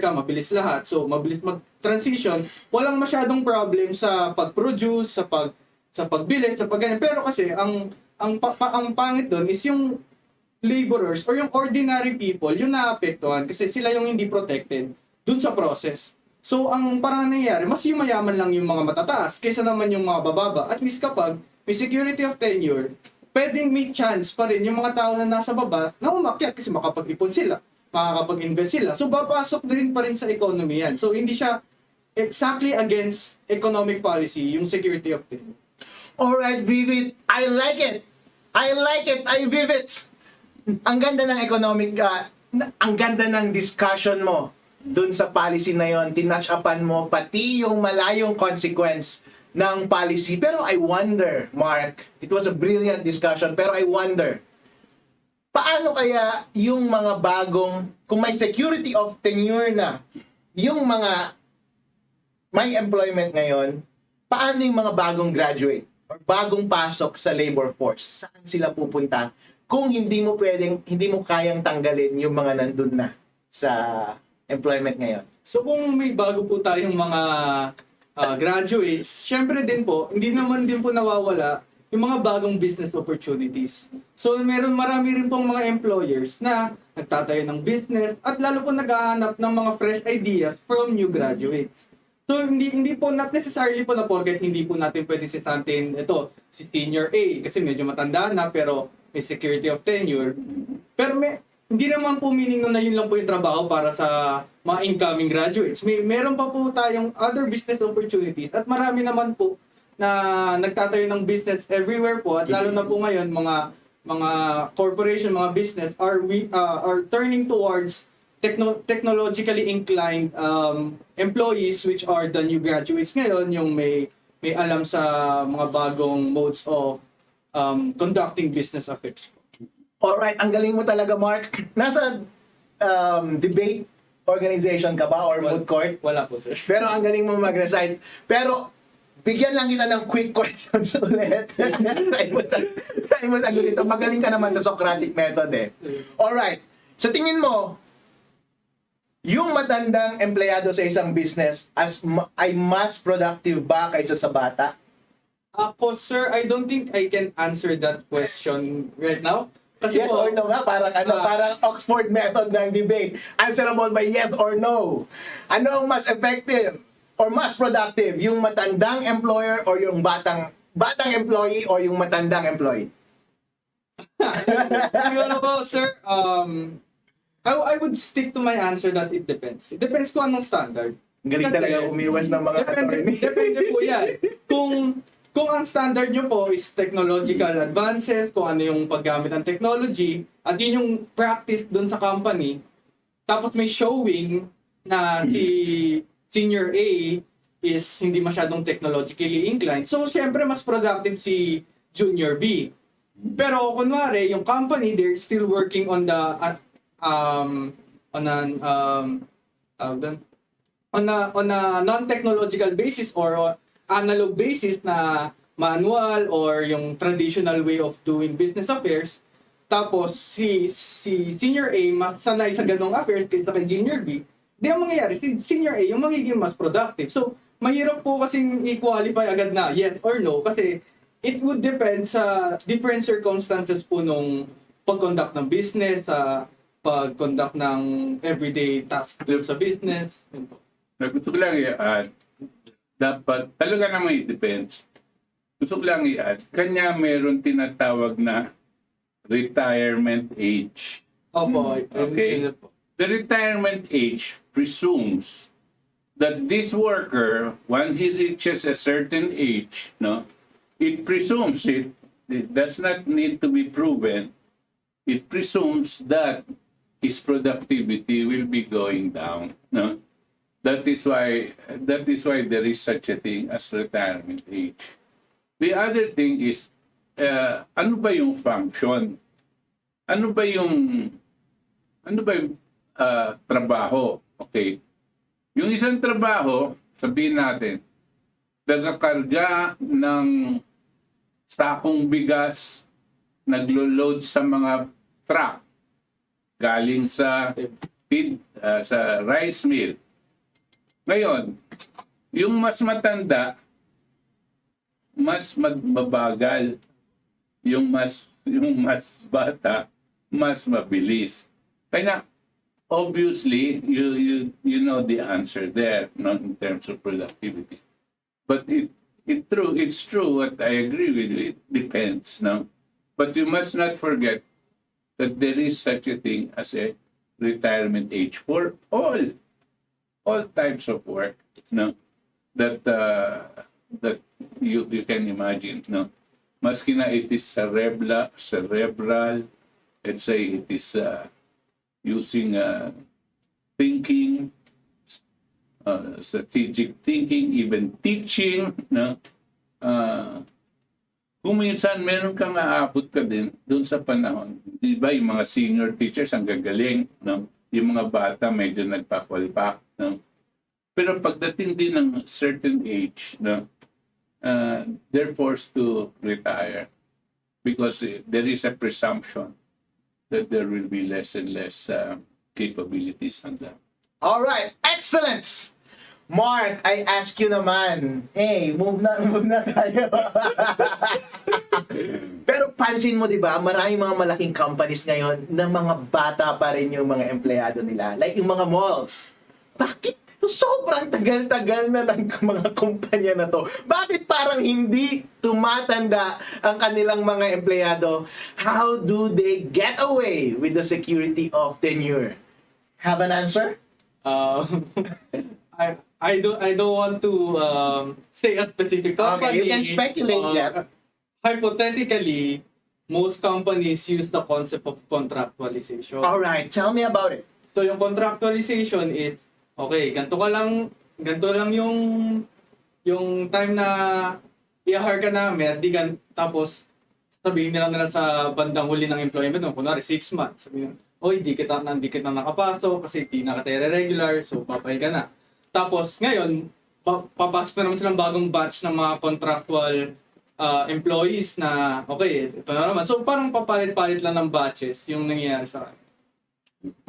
ka, mabilis lahat. So, mabilis mag-transition. Walang masyadong problem sa pag-produce, sa pagbili, sa pagganyan. Pero kasi, ang pangit doon is yung laborers or yung ordinary people, yung naapektuhan kasi sila yung hindi protected dun sa process. So, ang parang nangyayari, mas yung mayaman lang yung mga matataas kaysa naman yung mga bababa. At least kapag may security of tenure, pwedeng may chance pa rin yung mga tao na nasa baba na umakyat kasi makapag-ipon sila, makakapag-invest sila. So, papasok din pa rin sa economy yan. So, hindi siya exactly against economic policy, yung security of tenure. Alright, Vivit. I like it. I Vivit. Ang ganda ng economic, ang ganda ng discussion mo dun sa policy na yon. Tinouch upan mo pati yung malayong consequence ng policy. Pero I wonder, Mark, it was a brilliant discussion, pero I wonder, paano kaya yung mga kung may security of tenure na, yung mga may employment ngayon, paano yung mga bagong graduate or bagong pasok sa labor force? Saan sila pupunta kung hindi mo kayang tanggalin yung mga nandun na sa employment ngayon? So kung may bago po tayong mga graduates, syempre din po, hindi naman din po nawawala yung mga bagong business opportunities. So marami rin pong mga employers na nagtatayo ng business at lalo po naghahanap ng mga fresh ideas from new graduates. So hindi po, not necessarily po na porket hindi po natin pwede sisantin si senior A kasi medyo matanda na pero may security of tenure. Pero hindi naman po meaning na yun lang po yung trabaho para sa mga incoming graduates. Meron pa po tayong other business opportunities at marami naman po na nagtatayo ng business everywhere po, at lalo na po ngayon mga corporation, mga business are turning towards technologically inclined employees, which are the new graduates ngayon, yung may alam sa mga bagong modes of conducting business affairs. Alright, ang galing mo talaga, Mark. Nasa debate organization ka ba or moot court? Wala po, sir. Pero ang galing mo mag-recite. Pero bigyan lang kita ng quick questions ulit. try mo sagot ito. Magaling ka naman sa Socratic method eh. Alright. Sa tingin mo, yung matandang empleyado sa isang business ay mas productive ba kaysa sa bata? Ako, sir, I don't think I can answer that question right now. Kasi Yes po, or no nga, parang Oxford method ng debate. Answerable by yes or no. Ano ang mas effective or mas productive? Yung matandang employer or yung batang employee or yung matandang employee? siguro po, sir, I would stick to my answer that it depends. It depends kung anong standard. Galing Kasi, talaga umiwas ng mga attorney. depende po yan. Kung ang standard nyo po is technological advances, kung ano yung paggamit ng technology, at yun yung practice dun sa company, tapos may showing na si Senior A is hindi masyadong technologically inclined, so syempre mas productive si Junior B. Pero kunwari, yung company, they're still working on the on a non-technological basis or analog basis na manual or yung traditional way of doing business affairs. Tapos si Senior A mas sanay sa ganong affairs kaysa kay Junior B. Di ang mangyayari, si Senior A yung magiging mas productive. So, mahirap po kasing i-qualify agad na yes or no kasi it would depend sa different circumstances po nung pag-conduct ng business, sa pag-conduct ng everyday task sa business. Yun po. Gusto ko lang i-add, dapat talaga naman it depends. Gusto ko lang i-add, kanya meron tinatawag na retirement age. Opo. Okay. Yun po. The retirement age presumes that this worker, once he reaches a certain age, no, it presumes it does not need to be proven. It presumes that his productivity will be going down. No, that is why there is such a thing as retirement age. The other thing is, ano ba yung function? Ano ba yung trabaho? Okay. Yung isang trabaho, sabihin natin, nagakarga ng sakong bigas, naglo-load sa mga truck, galing sa sa rice mill. Ngayon, yung mas matanda, mas mabagal. Yung mas bata, mas mabilis. Kaya obviously, you know the answer there, not in terms of productivity. But it's true what I agree with you. It depends, no? But you must not forget that there is such a thing as a retirement age for all types of work, no? That you can imagine, no? Maski na it is cerebral, let's say it is using thinking, strategic thinking, even teaching, no? Kung minsan meron kang aabot ka din doon sa panahon, di ba yung mga senior teachers ang gagaling, no? Yung mga bata medyo nagpa-fallback, no? Pero pagdating din ng certain age, no? They're forced to retire because there is a presumption that there will be less and less capabilities on them. All right, excellent. Mark, I ask you naman. Hey, move na tayo. Pero pansin mo, di ba, maraming mga malaking companies ngayon na mga bata pa rin yung mga empleyado nila. Like yung mga malls. Bakit? Sobrang tagal-tagal na ng mga kumpanya na to. Bakit parang hindi tumatanda ang kanilang mga empleyado? How do they get away with the security of tenure? Have an answer? I don't want to say a specific company. Okay, you can speculate that. Hypothetically, most companies use the concept of contractualization. All right, tell me about it. So yung contractualization is, okay, ganito lang yung time na i-hire ka namin, tapos sabihin nila sa bandang huli ng employment mo, kunwari 6 months. Sabihin, oy, di kita nakapasok kasi di na kita regular, so papay ka na. Tapos ngayon, papasok na naman silang bagong batch ng mga contractual employees na, okay, ito na naman. So parang papalit-palit lang ng batches yung nangyayari sa akin.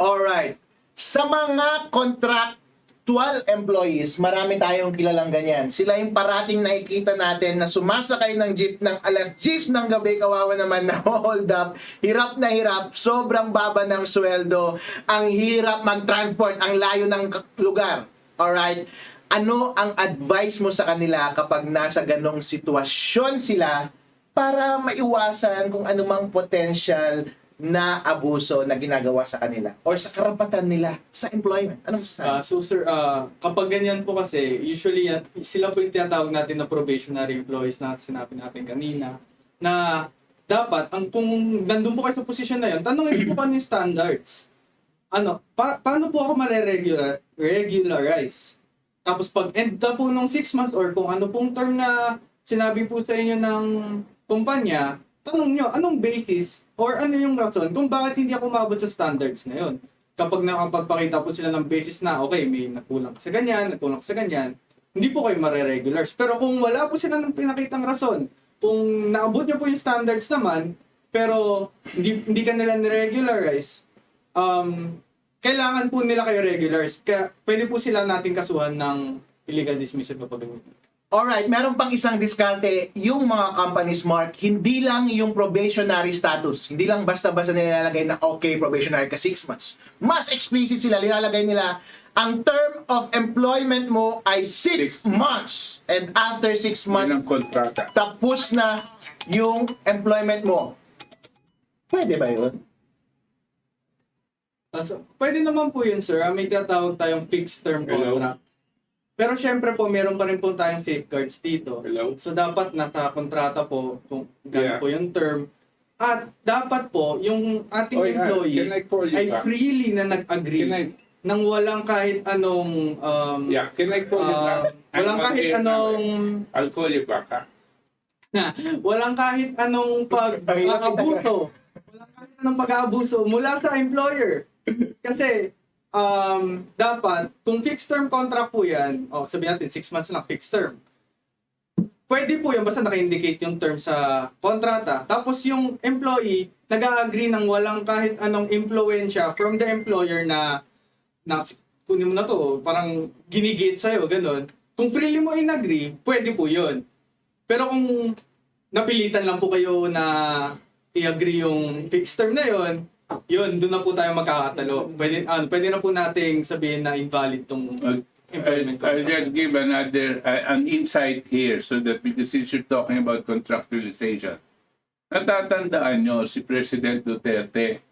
Alright. Sa mga contractual employees, marami tayong kilalang ganyan. Sila yung parating nakikita natin na sumasakay ng jeep ng alas 10 ng gabi, kawawa naman na hold up. Hirap na hirap, sobrang baba ng sweldo, ang hirap mag-transport, ang layo ng lugar. Alright? Ano ang advice mo sa kanila kapag nasa ganong sitwasyon sila para maiwasan kung anumang potential na abuso na ginagawa sa kanila or sa karapatan nila sa employment? Ano masasabi? So sir, kapag ganyan po kasi, usually sila po yung tinatawag natin na probationary employees na sinabi natin kanina, na dapat, kung nandun po kayo sa posisyon na yun, tanongin po kung ano yung standards. Paano po ako regularize? Tapos pag end na po nung 6 months or kung ano pong term na sinabi po sa inyo ng kumpanya, tanong nyo, anong basis or ano yung rason kung bakit hindi ako umabot sa standards na yun. Kapag nakapagpakita po sila ng basis na, okay, may nakulang ka sa ganyan, hindi po kayo mare-regulars. Pero kung wala po sila ng pinakitang rason, kung naabot nyo po yung standards naman, pero hindi ka nila ni-regularize, kailangan po nila kayo regulars. Kaya pwede po sila nating kasuhan ng illegal dismissal kapag ganyan. Alright, meron pang isang diskarte, yung mga companies, Mark, hindi lang yung probationary status, hindi lang basta-basta nilalagay na okay, probationary ka 6 months. Mas explicit sila, nilalagay nila, ang term of employment mo ay 6 months. And after 6 months, tapos na yung employment mo. Pwede ba yun? Pwede naman po yun, sir. May tinatawag tayong fixed term contract. Pero syempre po, meron pa rin po tayong safeguards dito. So dapat nasa kontrata po kung gano'n po yung term. At dapat po, yung ating employees ay freely na nag-agree nang walang kahit anong Can I call you back? walang kahit anong I'll call you back, ha? walang kahit anong pag-aabuso. Walang kahit anong pag-aabuso mula sa employer. Kasi dapat, kung fixed term contract po yan, sabihin natin 6 months lang fixed term. Pwede po yan basta naka-indicate yung term sa kontrata. Tapos yung employee nag-a-agree ng walang kahit anong impluensya from the employer na kunin mo na to, parang ginigit sa'yo, ganun. Kung freely mo in-agree, pwede po yun. Pero kung napilitan lang po kayo na i-agree yung fixed term na yun, doon na po tayo magkakatalo. Pwede na po nating sabihin na invalid tong employment contract. I'll just give an insight here so that because since you're talking about contractualization, natatandaan nyo si President Duterte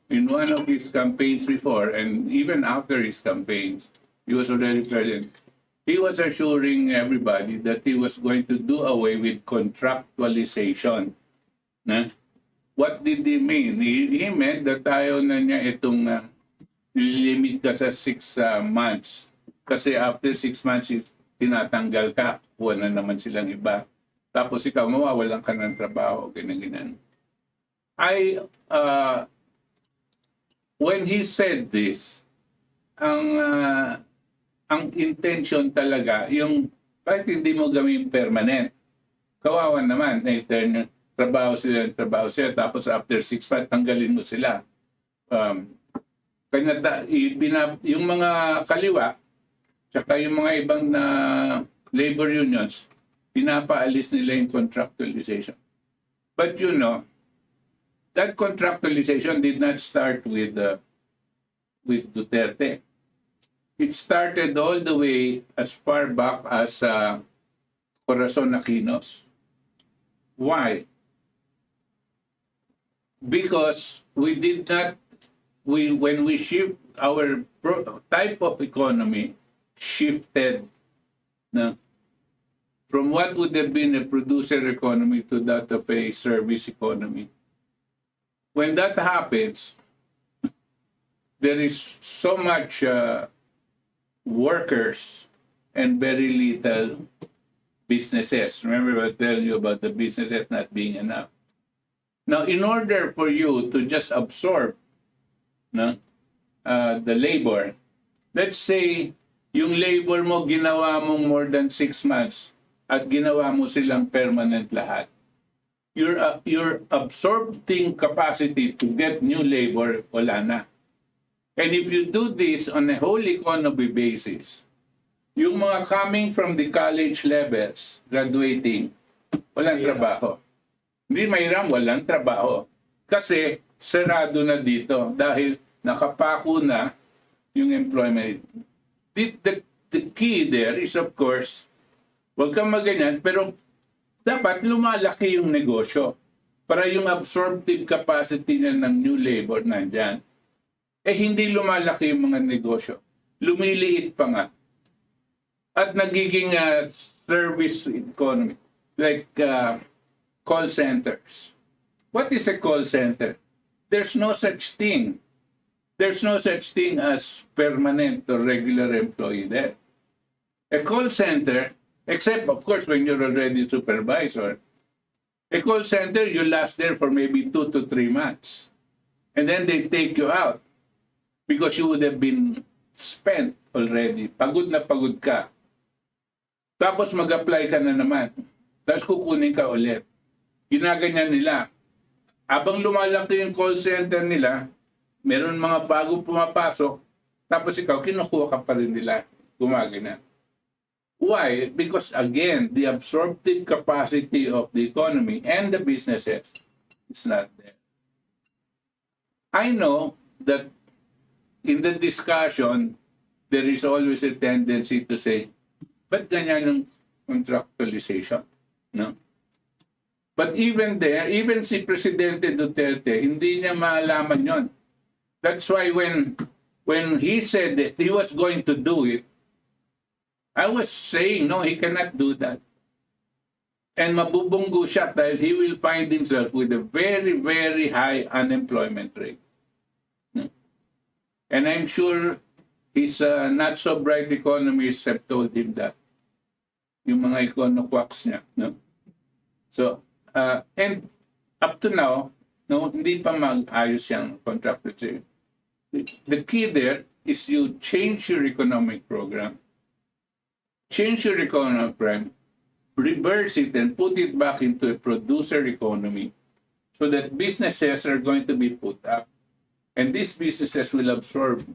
in one of his campaigns before and even after his campaigns, he was already president. He was assuring everybody that he was going to do away with contractualization. What did he mean? He meant that tayo na niya itong limit ka sa 6 months. Kasi after 6 months, tinatanggal ka. Kuha na naman silang iba. Tapos ikaw, mawawalan ka ng trabaho. Ganyan. When he said this, ang intention talaga, yung bakit hindi mo gawin permanent? Kawawa naman, na-turn trabaho sila, tapos after 6 months, tanggalin mo sila. Yung mga kaliwa, tsaka yung mga ibang na labor unions, pinapaalis nila yung contractualization. But you know, that contractualization did not start with Duterte. It started all the way as far back as Corazon Aquinos. Why? Because when we shift our type of economy shifted na from what would have been a producer economy to that of a service economy. When that happens, there is so much workers and very little businesses. Remember I tell you about the businesses not being enough. Now, in order for you to just absorb the labor, let's say yung labor mo ginawa mong more than 6 months at ginawa mo silang permanent lahat. Your absorbing capacity to get new labor, wala na. And if you do this on a whole economy basis, yung mga coming from the college levels, graduating, walang trabaho. Hindi mahirap, walang trabaho. Kasi sarado na dito dahil nakapako na yung employment. The key there is, of course, huwag kang maganyan, pero dapat lumalaki yung negosyo para yung absorptive capacity na ng new labor nandyan. Hindi lumalaki yung mga negosyo. Lumiliit pa nga. At nagiging service economy, like call centers. What is a call center? There's no such thing. There's no such thing as permanent or regular employee there. A call center, except of course when you're already supervisor, a call center, you last there for maybe 2 to 3 months. And then they take you out because you would have been spent already. Pagod na pagod ka. Tapos mag-apply ka na naman. Tapos kukunin ka ulit. Ginaganyan nila. Habang lumalaki yung call center nila, meron mga bago pumapasok, tapos ikaw, kinukuha ka pa rin nila. Gumaganyan. Why? Because again, the absorptive capacity of the economy and the businesses is not there. I know that in the discussion, there is always a tendency to say, ba't ganyan yung contractualization? No? But even there, even si Presidente Duterte, hindi niya maalaman yon. That's why when he said that he was going to do it, I was saying, no, he cannot do that. And mabubunggo siya dahil he will find himself with a very, very high unemployment rate. No? And I'm sure his not so bright economists have told him that. Yung mga econoquacks niya. No? So, and up to now, no, hindi pa mag-ayos yung contract. The key there is you change your economic program. Change your economic program, reverse it and put it back into a producer economy so that businesses are going to be put up. And these businesses will absorb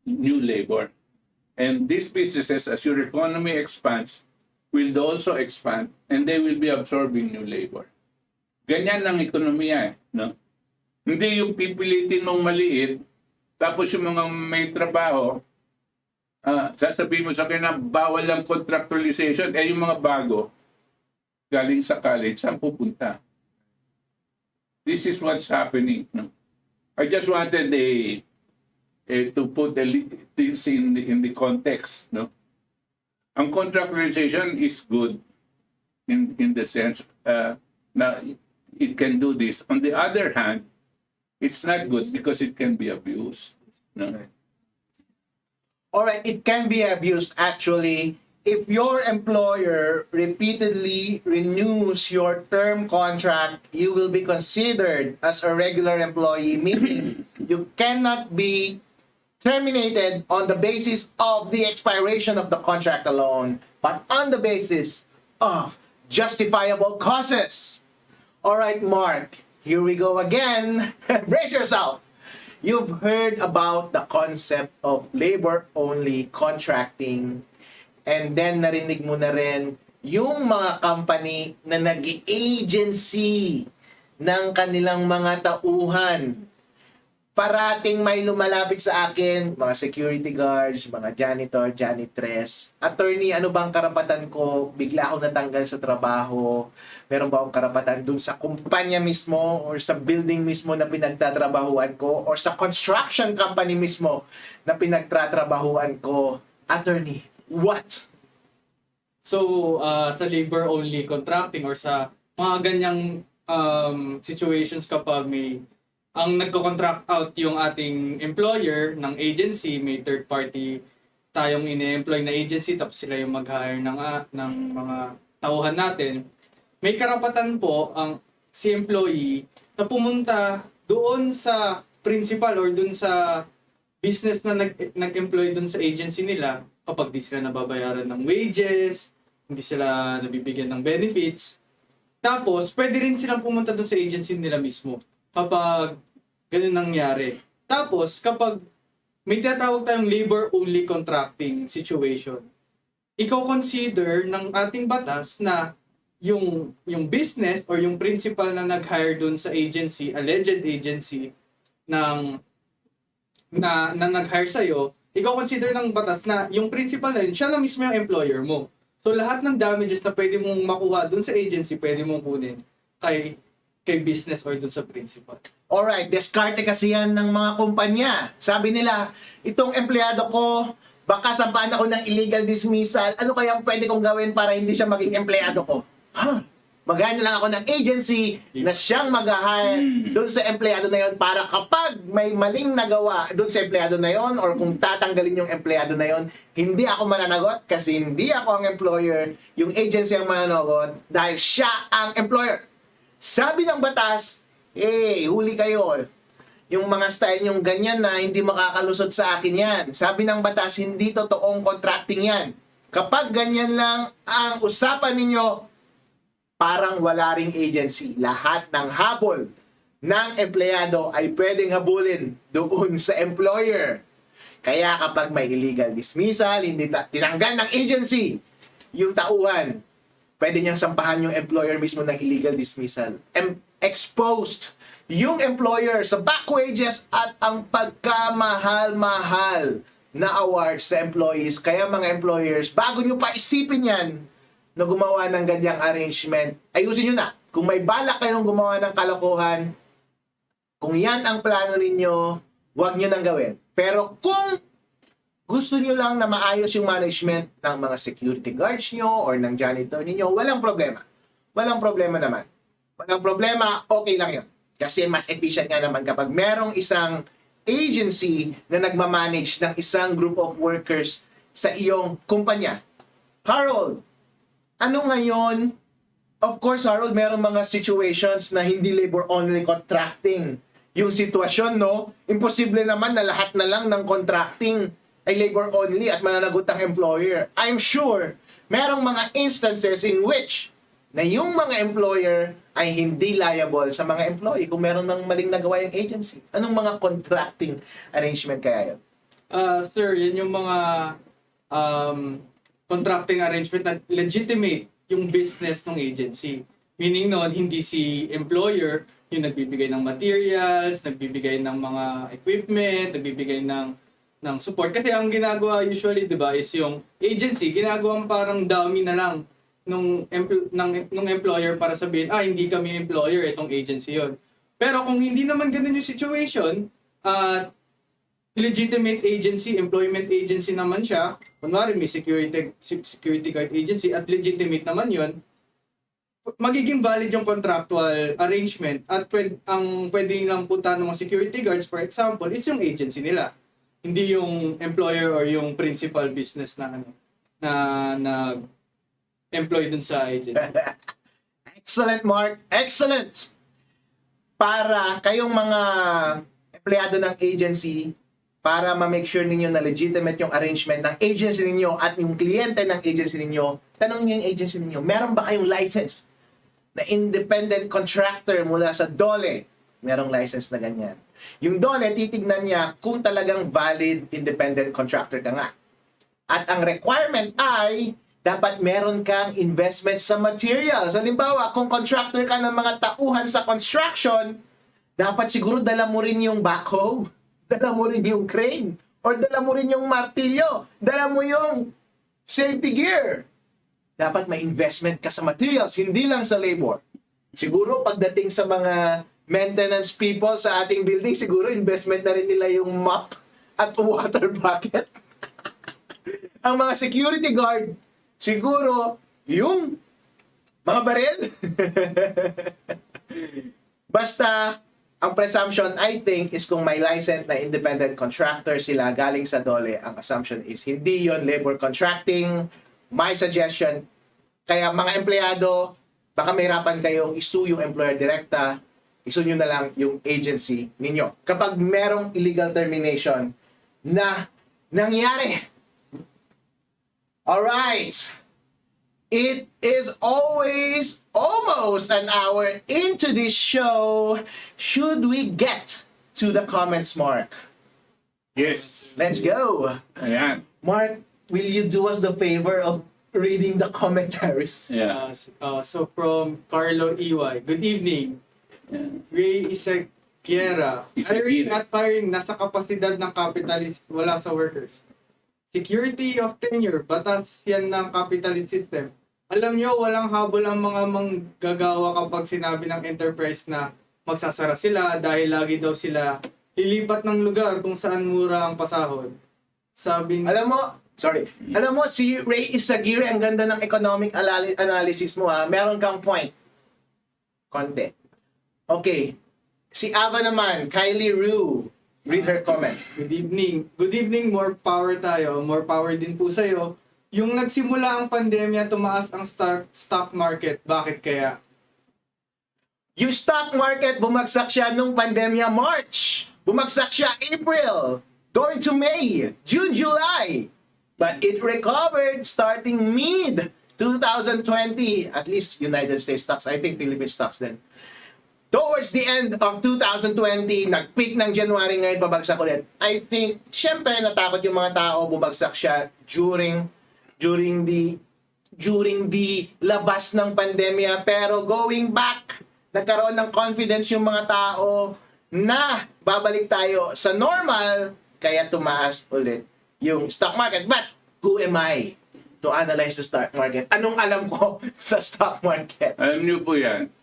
new labor. And these businesses, as your economy expands, will also expand and they will be absorbing new labor. Ganyan ang ekonomiya, no? Hindi yung pipilitin mong maliit, tapos yung mga may trabaho, sasabihin mo sa akin na bawal ang contractualization, yung mga bago, galing sa college, saan pupunta? This is what's happening. No? I just wanted to put things in the context. No? Ang contractualization is good in the sense na it can do this. On the other hand, it's not good because it can be abused. No? Alright, it can be abused actually if your employer repeatedly renews your term contract. You will be considered as a regular employee, meaning you cannot be terminated on the basis of the expiration of the contract alone, but on the basis of justifiable causes. Alright, Mark, here we go again. Brace yourself. You've heard about the concept of labor-only contracting, and then narinig mo na rin yung mga company na nag-agency ng kanilang mga tauhan. parating may lumalapit sa akin, mga security guards, mga janitor, janitress. Attorney, ano bang karapatan ko? Bigla ako natanggal sa trabaho. Meron ba akong karapatan dun sa kumpanya mismo or sa building mismo na pinagtatrabahuan ko or sa construction company mismo na pinagtatrabahuan ko? Attorney, what? So, sa labor-only contracting or sa mga ganyang situations kapag ang nagko-contract out yung ating employer ng agency, may third party tayong ine-employ na agency tapos sila yung mag-hire ng mga tauhan natin, may karapatan po ang si employee na pumunta doon sa principal or doon sa business na nag-employ doon sa agency nila kapag di sila nababayaran ng wages, hindi sila nabibigyan ng benefits. Tapos, pwede rin silang pumunta doon sa agency nila mismo kapag ganun nangyari. Tapos, kapag may tinatawag tayong labor-only contracting situation, ikaw consider ng ating batas na yung business or yung principal na nag-hire doon sa agency, alleged agency, na nag-hire sa'yo, ikaw consider ng batas na yung principal na yun, siya na mismo yung employer mo. So, lahat ng damages na pwede mong makuha doon sa agency, pwede mong kunin kay business or doon sa principal. Alright, diskarte kasi yan ng mga kumpanya. Sabi nila, itong empleyado ko, baka sampahan ako ng illegal dismissal, ano kaya pwede kong gawin para hindi siya maging empleyado ko? Mag-hire lang ako ng agency na siyang mag-hire doon sa empleyado na yon para kapag may maling nagawa doon sa empleyado na yon or kung tatanggalin yung empleyado na yon, hindi ako mananagot kasi hindi ako ang employer, yung agency ang mananagot dahil siya ang employer. Sabi ng batas, huli kayo. Yung mga style yung ganyan na hindi makakalusot sa akin yan. Sabi ng batas, hindi totoong contracting yan. Kapag ganyan lang ang usapan ninyo, parang wala ring agency. Lahat ng habol ng empleyado ay pwedeng habulin doon sa employer. Kaya kapag may illegal dismissal, hindi tinanggal ng agency yung tauhan, pwede niyang sampahan yung employer mismo ng illegal dismissal. Exposed yung employer sa back wages at ang pagkamahal-mahal na awards sa employees. Kaya mga employers, bago nyo pa isipin yan, na gumawa ng ganyang arrangement, ayusin nyo na. Kung may balak kayong gumawa ng kalokohan, kung yan ang plano ninyo, huwag nyo nang gawin. Pero kung gusto nyo lang na maayos yung management ng mga security guards nyo or ng janitor ninyo, walang problema. Walang problema naman. Walang problema, okay lang yun. Kasi mas efficient nga naman kapag merong isang agency na nagmamanage ng isang group of workers sa iyong kumpanya. Harold, ano ngayon? Of course, Harold, merong mga situations na hindi labor-only contracting. Yung sitwasyon, no? Imposible naman na lahat na lang ng contracting ay labor-only at mananagot ang employer. I'm sure, merong mga instances in which na yung mga employer ay hindi liable sa mga employee kung meron ng maling nagawa yung agency. Anong mga contracting arrangement kaya yun? Sir, yan yung mga contracting arrangement na legitimate yung business ng agency. Meaning noon, hindi si employer yung nagbibigay ng materials, nagbibigay ng mga equipment, nagbibigay ng support. Kasi ang ginagawa usually, di ba, is yung agency, ginagawang parang dummy na lang nung employer para sabihin, hindi kami employer, itong agency yon. Pero kung hindi naman ganun yung situation, legitimate agency, employment agency naman siya, kunwari may security guard agency at legitimate naman yun, magiging valid yung contractual arrangement at ang pwedeng lang punta ng mga security guards, for example, is yung agency nila. Hindi yung employer or yung principal business na employed dun sa agency. Excellent, Mark. Excellent! Para kayong mga empleyado ng agency, para ma-make sure ninyo na legitimate yung arrangement ng agency ninyo at yung kliyente ng agency ninyo, tanong niyo yung agency ninyo, meron ba kayong license na independent contractor mula sa DOLE? Merong license na ganyan. Yung DOLE, titignan niya kung talagang valid independent contractor ka nga. At ang requirement ay dapat meron kang investment sa materials. Halimbawa, kung contractor ka ng mga tauhan sa construction, dapat siguro dala mo rin yung backhoe, dala mo rin yung crane, or dala mo rin yung martilyo, dala mo yung safety gear. Dapat may investment ka sa materials, hindi lang sa labor. Siguro pagdating sa mga maintenance people sa ating building, siguro investment na rin nila yung mop at water bucket. Ang mga security guard, siguro yung mga baril. Basta, ang presumption, I think, is kung may licensed na independent contractor sila galing sa DOLE, ang assumption is hindi yon labor contracting. My suggestion, kaya mga empleyado, baka mahirapan kayong isu yung employer direkta, isu nyo na lang yung agency ninyo. Kapag merong illegal termination na nangyari. Alright. It is always almost an hour into this show. Should we get to the comments, Mark? Yes. Let's go. Ayan. Mark, will you do us the favor of reading the commentaries? Yeah. So from Carlo EY, good evening. Ray Isaguera, hiring at firing nasa kapasidad ng capitalist, wala sa workers. Security of tenure, batas yan ng capitalist system. Alam nyo, walang habol ang mga manggagawa kapag sinabi ng enterprise na magsasara sila dahil lagi daw sila lilipat ng lugar kung saan mura ang pasahod. Sabi Alam mo, si Ray Isagiri, ang ganda ng economic analysis mo ha. Meron kang point. Konti. Okay. Si Ava naman, Kylie Rue. Read her comment. Good evening. Good evening, more power tayo. More power din po sa'yo. Yung nagsimula ang pandemya, tumaas ang stock market. Bakit kaya? Yung stock market, bumagsak siya nung pandemya March. Bumagsak siya April. Going to May, June, July. But it recovered starting mid-2020. At least United States stocks. I think Philippine stocks din. Towards the end of 2020, nag-peak ng January, ngayon babagsak ulit. I think, syempre natakot yung mga tao, bumagsak siya during the labas ng pandemya. Pero going back, nagkaroon ng confidence yung mga tao na babalik tayo sa normal, kaya tumaas ulit yung stock market. But who am I to analyze the stock market? Anong alam ko sa stock market? Alam niyo po yan,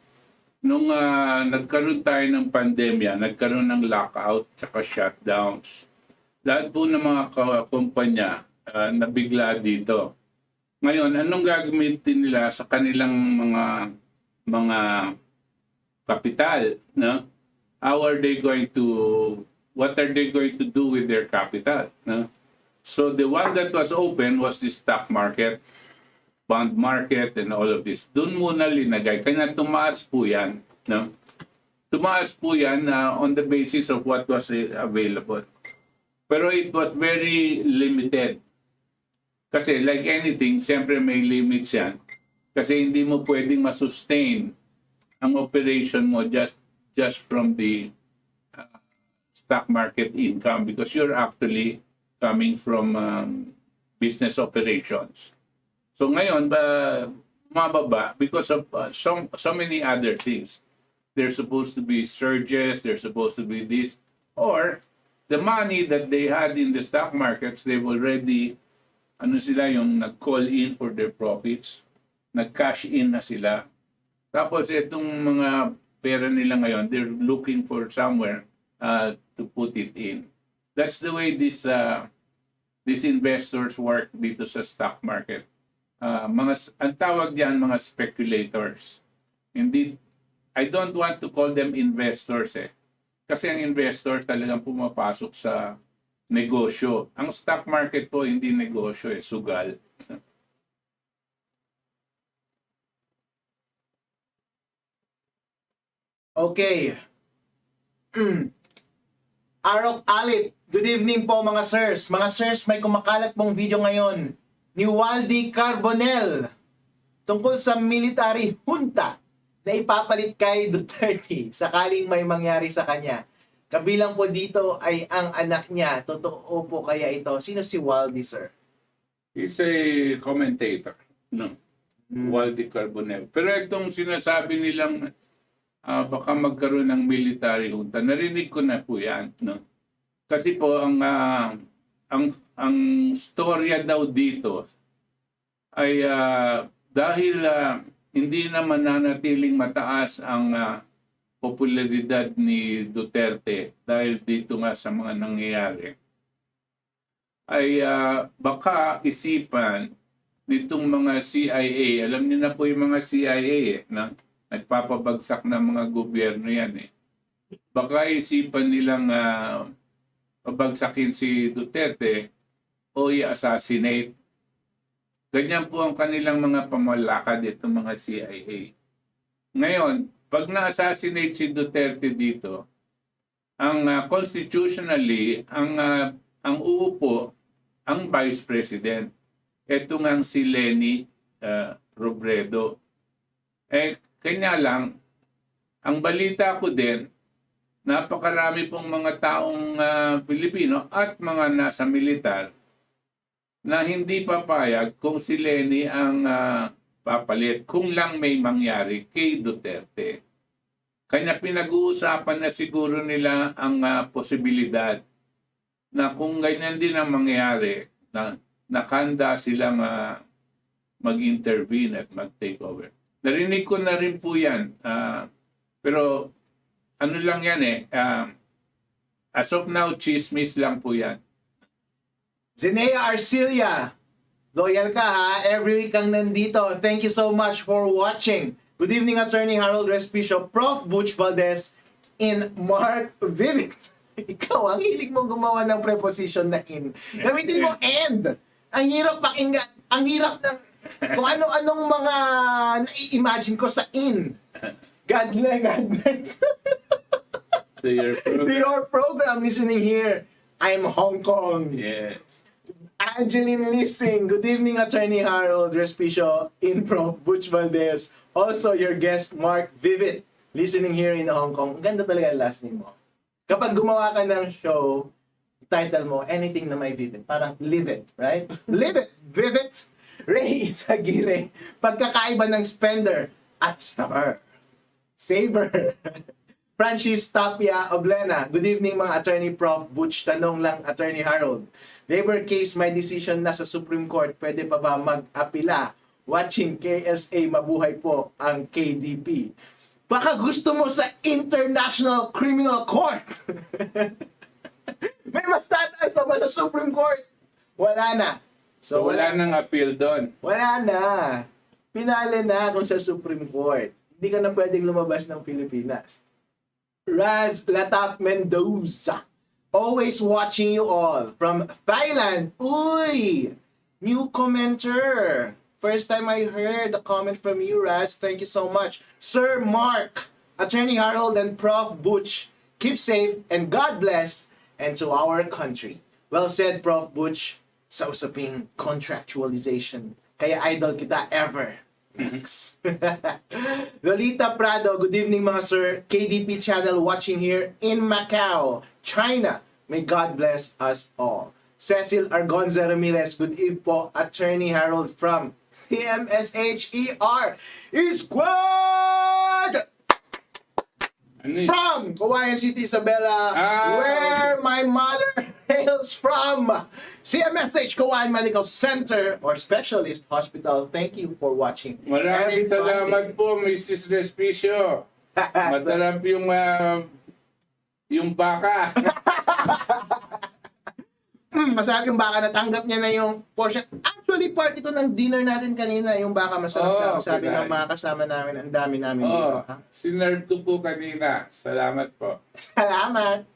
nung nagkaroon tayo ng pandemya, nagkaroon ng lockout at shutdowns. Lahat po ng mga kumpanya nabigla dito. Ngayon, anong gagamitin nila sa kanilang mga kapital? No? What are they going to do with their capital? No? So the one that was open was the stock market, bond market, and all of this. Doon muna linagay. Kaya tumaas po yan. No? Tumaas po yan on the basis of what was available. Pero it was very limited. Kasi like anything, siyempre may limits yan. Kasi hindi mo pwedeng masustain ang operation mo just from the stock market income because you're actually coming from business operations. So ngayon, mababa because of so many other things. There's supposed to be surges, there's supposed to be this, or the money that they had in the stock markets, they've already, yung nag-call in for their profits, nag-cash in na sila. Tapos itong mga pera nila ngayon, they're looking for somewhere to put it in. That's the way these investors work dito sa stock market. Ang tawag diyan mga speculators. Hindi, I don't want to call them investors Kasi ang investor talagang pumapasok sa negosyo. Ang stock market po hindi negosyo sugal. Okay. Arok Alit, good evening po mga sirs. Mga sirs, may kumakalat pong video ngayon ni Waldy Carbonell tungkol sa military junta na ipapalit kay Duterte sakaling may mangyari sa kanya. Kabilang po dito ay ang anak niya. Totoo po kaya ito? Sino si Waldy, sir? He's a commentator. No? Waldy Carbonell. Pero itong sinasabi nilang baka magkaroon ng military junta. Narinig ko na po yan. No? Kasi po, ang storya daw dito ay dahil hindi naman nanatiling mataas ang popularidad ni Duterte dahil dito nga sa mga nangyayari, ay baka isipan nitong mga CIA, alam niyo na po yung mga CIA na nagpapabagsak ng mga gobyerno yan Baka isipan nilang pabagsakin si Duterte o i-assassinate. Ganyan po ang kanilang mga pamalakad itong mga CIA. Ngayon, pag na-assassinate si Duterte dito, ang constitutionally, ang uupo, ang Vice President. Ito nga si Leni Robredo. Kanya lang, ang balita ko din, napakarami pong mga taong Pilipino at mga nasa militar na hindi papayag kung si Leni ang papalit kung lang may mangyari kay Duterte. Kanya pinag-uusapan na siguro nila ang posibilidad na kung ganyan din ang mangyari, na nakanda silang mag-intervene at mag-take over. Narinig ko na rin po yan. Pero ano lang yan as of now, chismis lang po yan. Zenea Arcilia, loyal ka ha. Every week kang nandito. Thank you so much for watching. Good evening, Attorney Harold Respishow, Prof. Butch Valdez, in Mark Vivit. Ikaw, ang hilig mong gumawa ng preposition na in. Gamitin mo and. Ang hirap pakinggan. Ang hirap ng kung ano-anong mga nai-imagine ko sa in. God bless. To your program listening here. I'm Hong Kong. Yes. Angeline Lissing. Good evening, Attorney Harold Respishow, in Prof. Butch Valdez. Also, your guest, Mark Vivit, listening here in Hong Kong. Ang ganda talaga ang last name mo. Kapag gumawa ka ng show, title mo, anything na may Vivit. Parang live it, right? Live it. Vivit. Ray Isagire. Pagkakaiba ng spender at stopper. Saver. Francis Tapia Oblena. Good evening, mga Attorney Prof. Butch. Tanong lang, Attorney Harold. Labor case, may decision na sa Supreme Court. Pwede pa ba mag-apila? Watching KSA, mabuhay po ang KDP. Baka gusto mo sa International Criminal Court. May mas tataas pa ba sa Supreme Court? Wala na. So wala nang appeal doon. Wala na. Pinali na kung sa Supreme Court. Hindi ka na pwedeng lumabas ng Pilipinas. Raz Latap Mendoza. Always watching you all from Thailand. Uy! New commenter. First time I heard a comment from you, Raz. Thank you so much. Sir Mark, Attorney Harold and Prof. Butch, keep safe and God bless, and to our country. Well said, Prof. Butch. Sa usaping contractualization. Kaya idol kita ever. Thanks. Lolita Prado, good evening mga sir. KDP channel watching here in Macau, China. May God bless us all. Cecil Argonza Ramirez, good evening po. Attorney Harold from TMSHER Squad! From Kawayan City, Isabela, where my mother hails from. CMSH Kawayan Medical Center or Specialist Hospital. Thank you for watching. Maraming salamat po, Mrs. Respicio. Masarap yung baka. Masarap yung baka, natanggap niya na yung portion. Actually, part ito ng dinner natin kanina, yung baka masarap daw. Sabi ng mga kasama namin, ang dami namin dito. Sinerve ko po kanina. Salamat po. Salamat.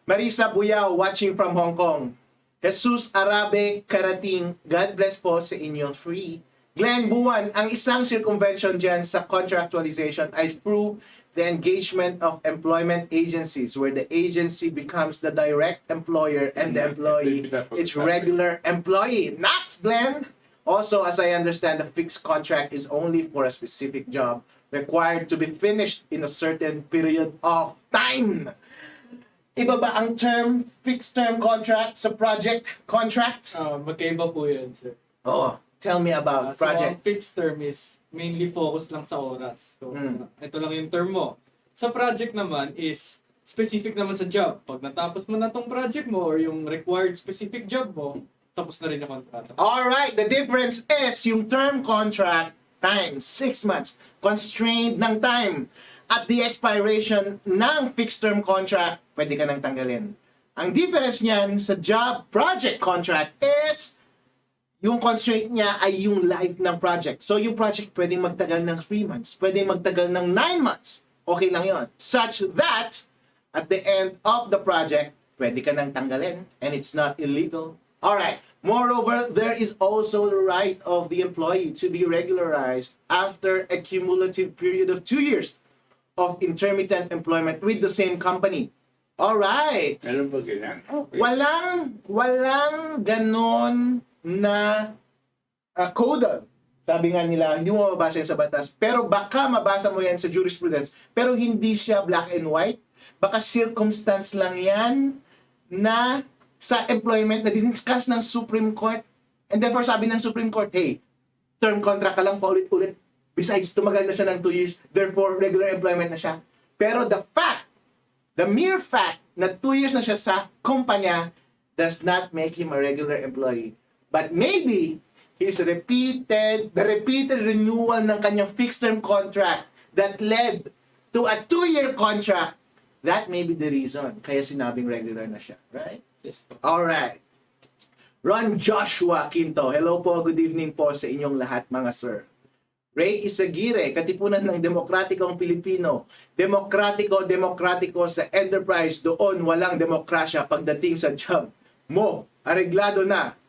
Marisa Buyaw, watching from Hong Kong. Jesus Arabe Karating, God bless po sa inyong free. Glenn Buwan, ang isang circumvention dyan sa contractualization ay through the engagement of employment agencies where the agency becomes the direct employer and the employee its regular employee. Not Glenn! Also, as I understand, the fixed contract is only for a specific job required to be finished in a certain period of time. Iba ba ang term, fixed term contract sa project contract? Magkaiba po yan, sir. Oh, tell me about So, project. ang fixed term is mainly focus lang sa oras. So, ito lang yung term mo. Sa project naman is specific naman sa job. Pag natapos mo na tong project mo or yung required specific job mo, tapos na rin yung kontrata. Alright, the difference is yung term contract times 6 months. Constrained ng time. At the expiration ng fixed term contract, pwede ka nang tanggalin. Ang difference niyan sa job project contract is yung constraint niya ay yung life ng project. So yung project pwedeng magtagal ng 3 months, pwedeng magtagal ng 9 months. Okay lang yon. Such that at the end of the project, pwede ka nang tanggalin and it's not illegal. Alright. Moreover, there is also the right of the employee to be regularized after a cumulative period of 2 years of intermittent employment with the same company. Alright. Meron ba ganyan? Okay. Walang ganon na code. Sabi nga nila, hindi mo mabasa yan sa batas. Pero baka mabasa mo yan sa jurisprudence. Pero hindi siya black and white. Baka circumstance lang yan na sa employment na discuss ng Supreme Court. And therefore, sabi ng Supreme Court, hey, term contract ka lang paulit-ulit. Besides, tumagal na siya ng 2 years. Therefore, regular employment na siya. Pero the mere fact na 2 years na siya sa kumpanya does not make him a regular employee. But maybe, the repeated renewal ng kanyang fixed term contract that led to a 2-year contract, that may be the reason kaya sinabing regular na siya. Right? Yes po. Alright. Ron Joshua Quinto. Hello po, good evening po sa inyong lahat mga sir. Ray Isagire, Katipunan ng Demokratikong Pilipino. Demokratiko sa enterprise, doon walang demokrasya pagdating sa job mo. Areglado na.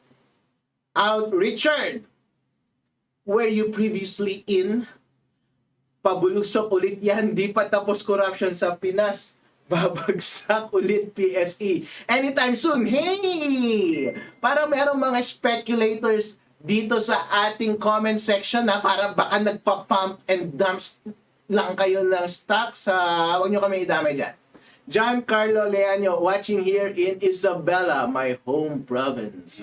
Out Richard, were you previously in? Pabulusok ulit yan, di pa tapos corruption sa Pinas. Babagsak ulit PSE. Anytime soon, hey! Para merong mga speculators dito sa ating comment section na para baka nagpa-pump and dumps lang kayo ng stock sa... Huwag nyo kami idamay dyan. John Carlo Leaño, watching here in Isabela, my home province.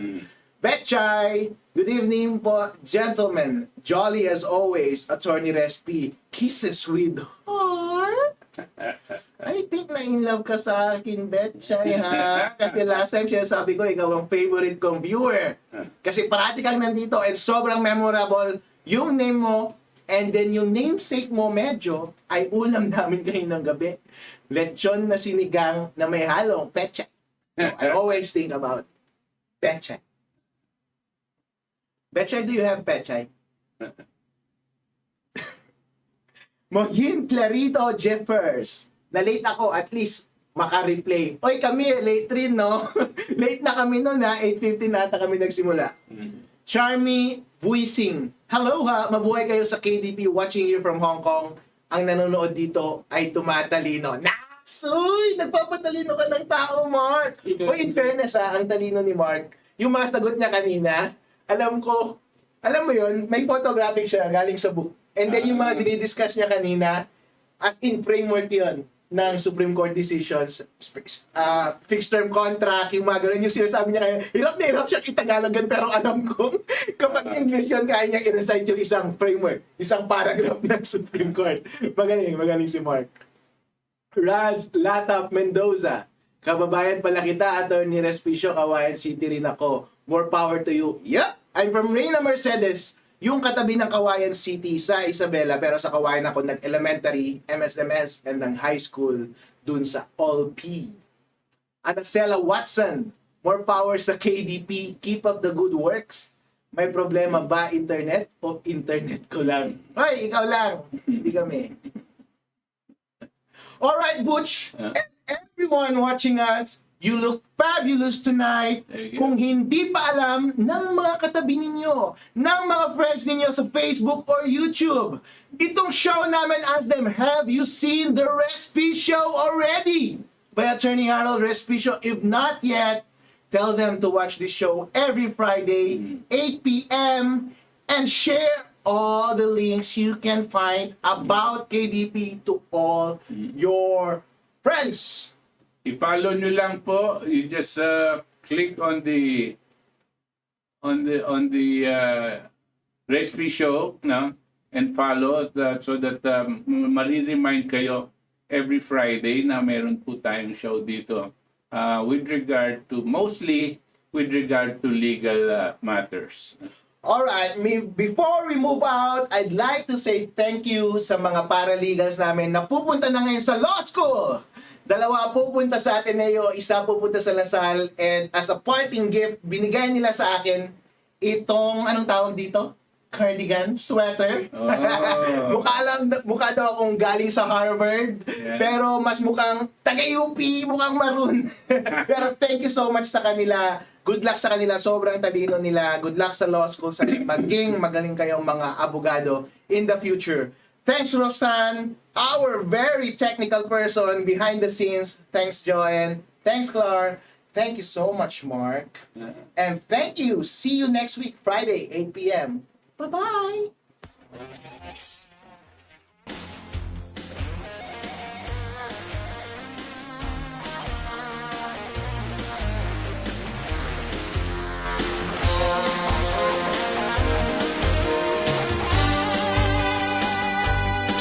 Betchay, good evening po, gentlemen. Jolly as always, Attorney Respi. Kisses with heart. I think na in love ka sa akin, Betchay, ha? Kasi last time sinasabi ko, ikaw ang favorite kong viewer. Kasi parati kang nandito and sobrang memorable yung name mo and then yung namesake mo medyo ay ulam namin kayo ng gabi. Lechon na sinigang na may halong petchay. So, I always think about petchay. Betchay, do you have petchay? Mogin Clarito Jeffers. Na-late ako, at least maka-replay. Oy, kami, late rin, no? Late na kami noon, ha? 8:50 na ata kami nagsimula. Charmy Buising. Hello, ha? Mabuhay kayo sa KDP watching here from Hong Kong. Ang nanonood dito ay tumatalino. Uy, nagpapatalino ka ng tao, Mark. Oy, in fairness, ha? Ang talino ni Mark. Yung mga sagot niya kanina, alam mo yun, may photographic siya galing sa book. And then yung mga dinidiscuss niya kanina, as in framework yun ng Supreme Court decisions, fixed term contract, yung mga ganun, yung sinasabi niya kaya, hirap na hirap siya itagalagan, pero alam ko, kapag English yun, kaya niya i-recite yung isang framework, isang paragraph ng Supreme Court. Magaling si Mark. Raz Latap Mendoza, kababayan pala kita, Attorney Respishow, Kawayan City rin ako. More power to you. Yep! I'm from Reyna Mercedes, yung katabi ng Kawayan City sa Isabela, pero sa Kawayan ako nag-elementary, MSMS, and ng high school dun sa All-P. Anacela Watson, more power sa KDP, keep up the good works. May problema ba internet o internet ko lang? Hoy, ikaw lang, hindi kami. Alright, Butch, and everyone watching us, you look fabulous tonight. Kung hindi pa alam ng mga katabi ninyo, ng mga friends ninyo sa Facebook or YouTube, itong show namin, ask them, have you seen the Respishow already? By Attorney Harold Respishow. If not yet, tell them to watch this show every Friday, 8 p.m. and share all the links you can find about KDP to all your friends. I-follow nyo lang po. You just click on the Respishow, no? And follow so that ma-remind kayo every Friday na meron po tayong show dito mostly with regard to legal matters. Alright, before we move out, I'd like to say thank you sa mga paralegals namin na pupunta na ngayon sa law school. 2 pupunta sa Ateneo, 1 pupunta sa Lasal, and as a parting gift, binigay nila sa akin itong, anong tawag dito? Cardigan, sweater. Oh. mukha daw akong galing sa Harvard, Yeah. pero mas mukhang taga-UP, mukhang maroon. Pero thank you so much sa kanila. Good luck sa kanila, sobrang talino nila. Good luck sa law school, sa maging magaling kayong mga abogado in the future. Thanks, Roxanne, our very technical person behind the scenes. Thanks, Joanne. Thanks, Clar. Thank you so much, Mark. And thank you. See you next week, Friday, 8 p.m. Bye-bye.